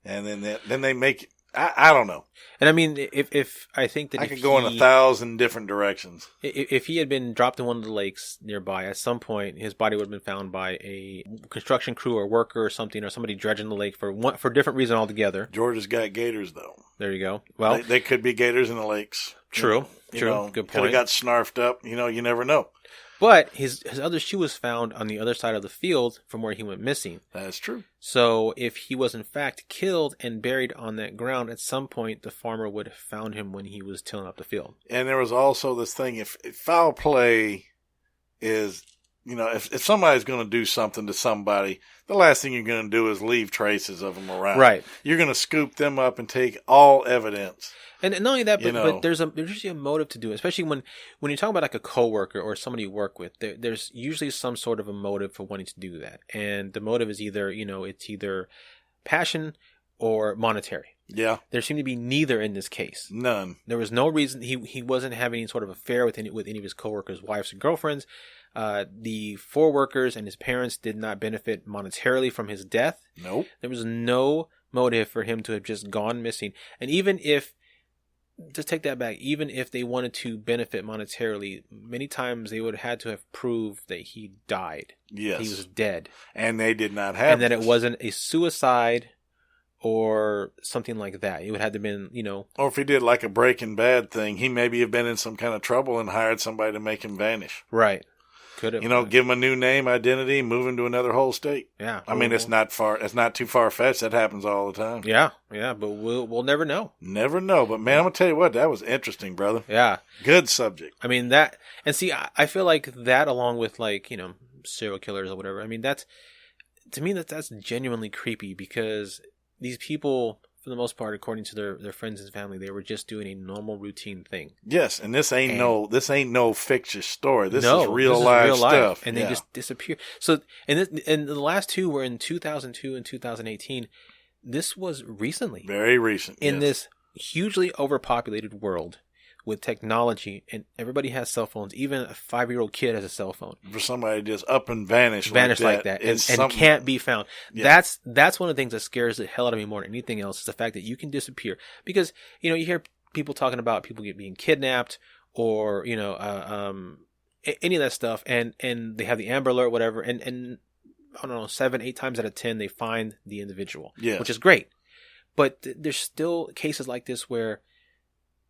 and then they make... I don't know. And I mean, if I think that I could go in 1,000 different directions. If he had been dropped in one of the lakes nearby, at some point his body would have been found by a construction crew or worker or something, or somebody dredging the lake for a different reason altogether. Georgia's got gators, though. There you go. Well, they could be gators in the lakes. True. Good point. Could have got snarfed up. You never know. But his other shoe was found on the other side of the field from where he went missing. That's true. So if he was in fact killed and buried on that ground, at some point the farmer would have found him when he was tilling up the field. And there was also this thing, if foul play is if somebody's going to do something to somebody, the last thing you're going to do is leave traces of them around. Right. You're going to scoop them up and take all evidence. And not only that, but there's usually a motive to do it, especially when you talk about like a coworker or somebody you work with. There's usually some sort of a motive for wanting to do that, and the motive is either it's either passion or monetary. Yeah. There seemed to be neither in this case. None. There was no reason he wasn't having any sort of affair with any of his coworkers' wives or girlfriends. The 4 workers and his parents did not benefit monetarily from his death. Nope. There was no motive for him to have just gone missing, and even if. Just take that back. Even if they wanted to benefit monetarily, many times they would have had to have proved that he died. Yes. He was dead. And they did not have and that it wasn't a suicide or something like that. It would have to been, Or if he did like a Breaking Bad thing, he maybe have been in some kind of trouble and hired somebody to make him vanish. Right. Could have. Give him a new name, identity, move him to another whole state. Yeah. I mean, it's not too far-fetched. That happens all the time. Yeah, but we'll never know. Never know. But, man, I'm going to tell you what, that was interesting, brother. Yeah. Good subject. I mean, that, and see, I feel like that along with, like, serial killers or whatever, I mean, that's genuinely creepy because these people, for the most part, according to their friends and family, they were just doing a normal routine thing. Yes, and this ain't no fictitious story. This is real life stuff. And they just disappear. So, and the last 2 were in 2002 and 2018. This was recently. Very recent. In this hugely overpopulated world with technology, and everybody has cell phones. Even a 5-year-old kid has a cell phone. For somebody to just up and vanish like that, and can't be found. Yeah. That's one of the things that scares the hell out of me more than anything else is the fact that you can disappear. Because you hear people talking about people being kidnapped or any of that stuff, and they have the Amber Alert, whatever, and I don't know, 7-8 times out of 10 they find the individual, which is great. But there's still cases like this where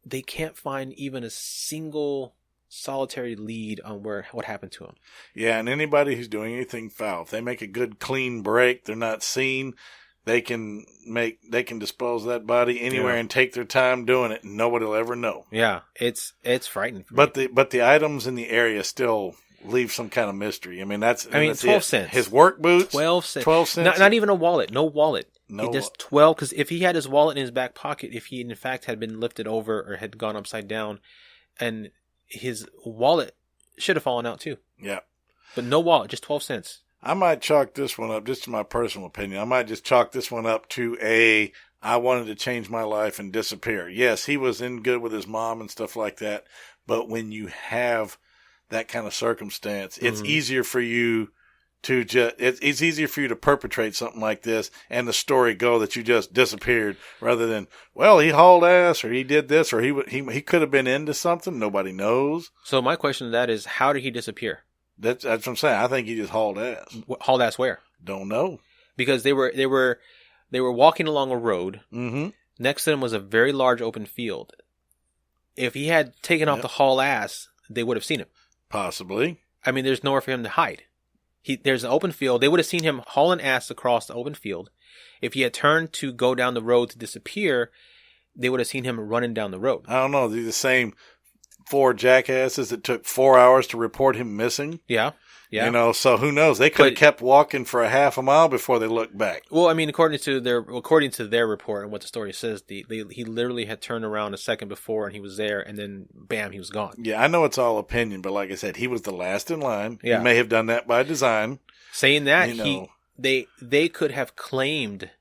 they can't find even a single solitary lead on what happened to him. Yeah, and anybody who's doing anything foul, if they make a good clean break, they're not seen, they can dispose of that body anywhere and take their time doing it, and nobody will ever know. Yeah, it's frightening. But the items in the area still leave some kind of mystery. I mean, that's 12 cents. His work boots, 12 cents. 12 cents. Not even a wallet. No wallet. No, just 12, because if he had his wallet in his back pocket, if he in fact had been lifted over or had gone upside down, and his wallet should have fallen out too. Yeah. But no wallet, just 12 cents. I might chalk this one up, just my personal opinion, I might just chalk this one up to I wanted to change my life and disappear. Yes, he was in good with his mom and stuff like that, but when you have that kind of circumstance, it's easier for you to it's easier for you to perpetrate something like this and the story go that you just disappeared rather than, well, he hauled ass or he did this or he could have been into something. Nobody knows. So my question to that is, how did he disappear? That's what I'm saying. I think he just hauled ass. Hauled ass where? Don't know. Because they were walking along a road. Mm-hmm. Next to them was a very large open field. If he had taken off the haul ass, they would have seen him. Possibly. I mean, there's nowhere for him to hide. There's an open field. They would have seen him hauling ass across the open field. If he had turned to go down the road to disappear, they would have seen him running down the road. I don't know. They're the same 4 jackasses that took 4 hours to report him missing. Yeah. So who knows? They could have kept walking for a half a mile before they looked back. Well, I mean, according to their report and what the story says, he literally had turned around a second before and he was there, and then bam, he was gone. Yeah, I know it's all opinion, but like I said, he was the last in line. Yeah. He may have done that by design. Saying that, they could have claimed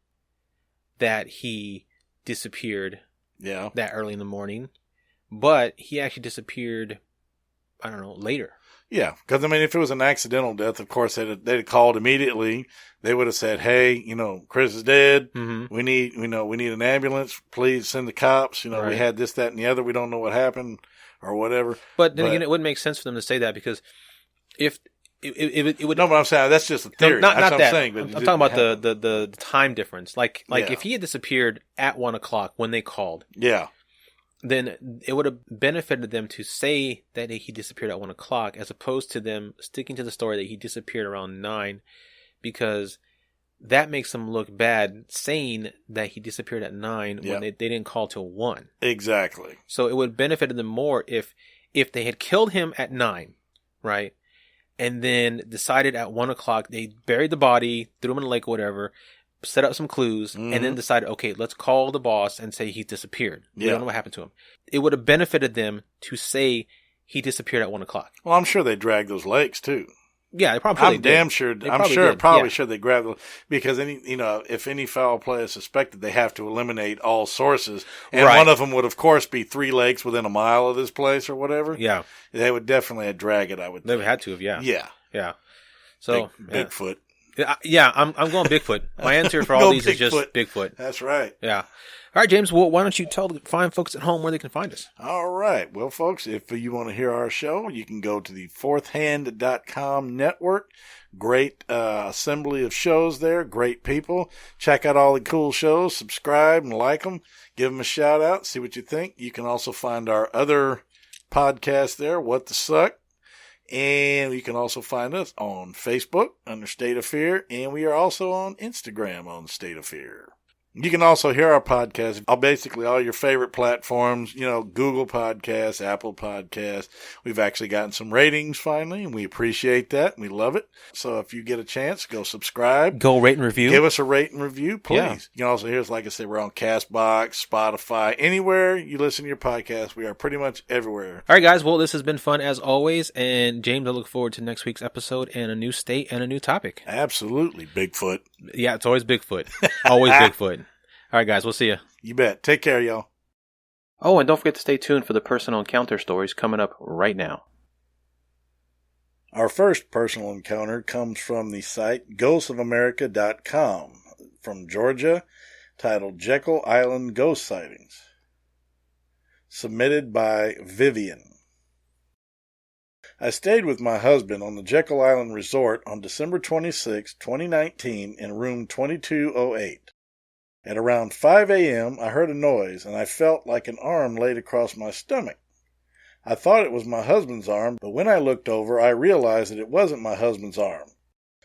that he disappeared. Yeah. That early in the morning, but he actually disappeared, I don't know, later. Yeah, because, I mean, if it was an accidental death, of course, they'd have called immediately. They would have said, hey, Chris is dead. Mm-hmm. We need an ambulance. Please send the cops. Right. We had this, that, and the other. We don't know what happened or whatever. But then again, it wouldn't make sense for them to say that because if it would... No, but I'm saying that's just a theory. No, not that. I'm saying. But I'm talking about the time difference. Like if he had disappeared at 1:00 when they called. Yeah. Then it would have benefited them to say that he disappeared at 1:00 as opposed to them sticking to the story that he disappeared around 9, because that makes them look bad saying that he disappeared at 9 when they didn't call till 1. Exactly. So it would have benefited them more if they had killed him at 9, right? and then decided at 1 o'clock they buried the body, threw him in the lake or whatever, set up some clues, and then decided, okay, let's call the boss and say he disappeared. We don't know what happened to him. It would have benefited them to say he disappeared at 1 o'clock. Well, I'm sure they dragged those lakes too. Yeah, they probably did. I'm sure they grabbed them because if any foul play is suspected, they have to eliminate all sources. And one of them would, of course, be 3 lakes within a mile of this place or whatever. Yeah. They would definitely drag it, I would think. They would have to have, yeah. Yeah. Yeah. So, Bigfoot. Yeah, I'm going Bigfoot. My answer for all these is just Bigfoot. That's right. Yeah. All right, James, well, why don't you tell the fine folks at home where they can find us? All right. Well, folks, if you want to hear our show, you can go to the fourthhand.com network. Great assembly of shows there. Great people. Check out all the cool shows. Subscribe and like them. Give them a shout out. See what you think. You can also find our other podcast there, What the Suck. And you can also find us on Facebook under State of Fear. And we are also on Instagram on State of Fear. You can also hear our podcast on basically all your favorite platforms, Google Podcasts, Apple Podcasts. We've actually gotten some ratings finally, and we appreciate that. We love it. So if you get a chance, go subscribe. Go rate and review. Give us a rate and review, please. Yeah. You can also hear us, like I said, we're on CastBox, Spotify, anywhere you listen to your podcast. We are pretty much everywhere. All right, guys. Well, this has been fun as always. And James, I look forward to next week's episode and a new state and a new topic. Absolutely. Bigfoot. Yeah, it's always Bigfoot. Always Bigfoot. All right, guys, we'll see you. You bet. Take care, y'all. Oh, and don't forget to stay tuned for the personal encounter stories coming up right now. Our first personal encounter comes from the site ghostsofamerica.com from Georgia, titled Jekyll Island Ghost Sightings. Submitted by Vivian. I stayed with my husband on the Jekyll Island Resort on December 26, 2019 in room 2208. At around 5 a.m., I heard a noise, and I felt like an arm laid across my stomach. I thought it was my husband's arm, but when I looked over, I realized that it wasn't my husband's arm.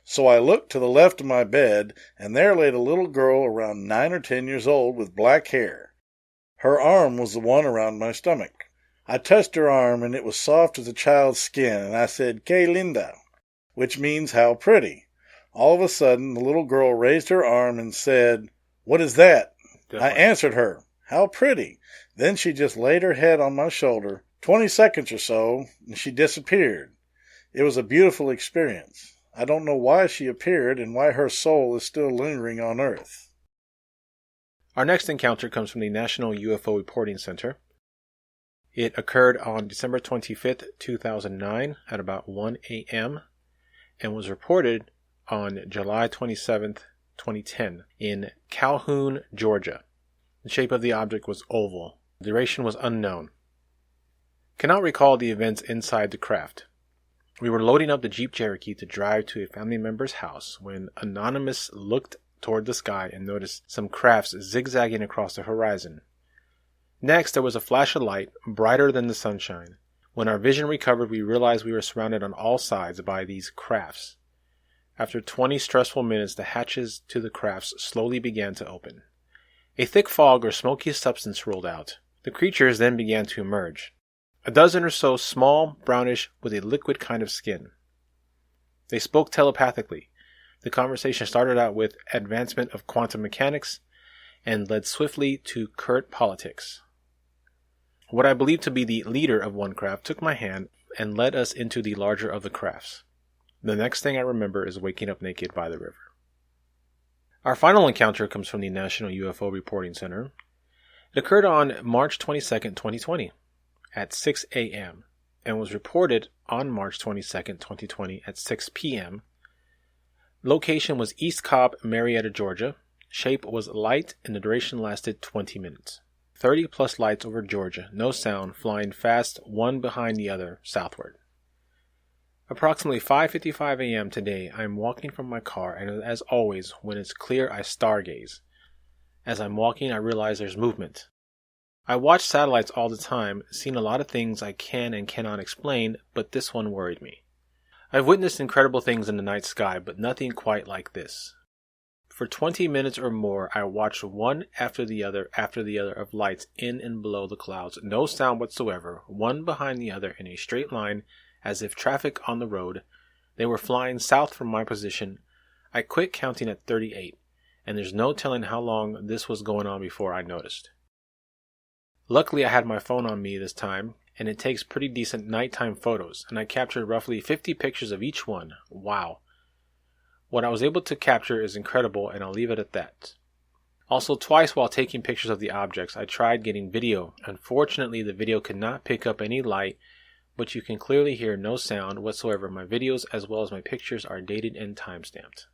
So I looked to the left of my bed, and there laid a little girl around 9 or 10 years old with black hair. Her arm was the one around my stomach. I touched her arm, and it was soft as a child's skin, and I said, "Que linda," which means how pretty. All of a sudden, the little girl raised her arm and said, "What is that?" I answered her, "How pretty." Then she just laid her head on my shoulder, 20 seconds or so, and she disappeared. It was a beautiful experience. I don't know why she appeared and why her soul is still lingering on Earth. Our next encounter comes from the National UFO Reporting Center. It occurred on December 25th, 2009 at about 1 a.m. and was reported on July 27th, 2010 in Calhoun, Georgia. The shape of the object was oval. The duration was unknown. Cannot recall the events inside the craft. We were loading up the Jeep Cherokee to drive to a family member's house when Anonymous looked toward the sky and noticed some crafts zigzagging across the horizon. Next, there was a flash of light, brighter than the sunshine. When our vision recovered, we realized we were surrounded on all sides by these crafts. After 20 stressful minutes, the hatches to the crafts slowly began to open. A thick fog or smoky substance rolled out. The creatures then began to emerge. A dozen or so, small, brownish, with a liquid kind of skin. They spoke telepathically. The conversation started out with advancement of quantum mechanics and led swiftly to curt politics. What I believed to be the leader of one craft took my hand and led us into the larger of the crafts. The next thing I remember is waking up naked by the river. Our final encounter comes from the National UFO Reporting Center. It occurred on March 22nd, 2020 at 6 a.m. and was reported on March 22nd, 2020 at 6 p.m. Location was East Cobb, Marietta, Georgia. Shape was light and the duration lasted 20 minutes. 30 plus lights over Georgia, no sound, flying fast, one behind the other, southward. Approximately 5:55 a.m. today, I am walking from my car, and as always, when it's clear, I stargaze. As I'm walking, I realize there's movement. I watch satellites all the time, seen a lot of things I can and cannot explain, but this one worried me. I've witnessed incredible things in the night sky, but nothing quite like this. For 20 minutes or more, I watched one after the other of lights in and below the clouds, no sound whatsoever, one behind the other in a straight line, as if traffic on the road, They were flying south from my position. I quit counting at 38, and there's no telling how long this was going on before I noticed. Luckily, I had my phone on me this time, and it takes pretty decent nighttime photos, and I captured roughly 50 pictures of each one. Wow. What I was able to capture is incredible, and I'll leave it at that. Also, twice while taking pictures of the objects, I tried getting video. Unfortunately, the video could not pick up any light, but you can clearly hear no sound whatsoever. My videos as well as my pictures are dated and timestamped.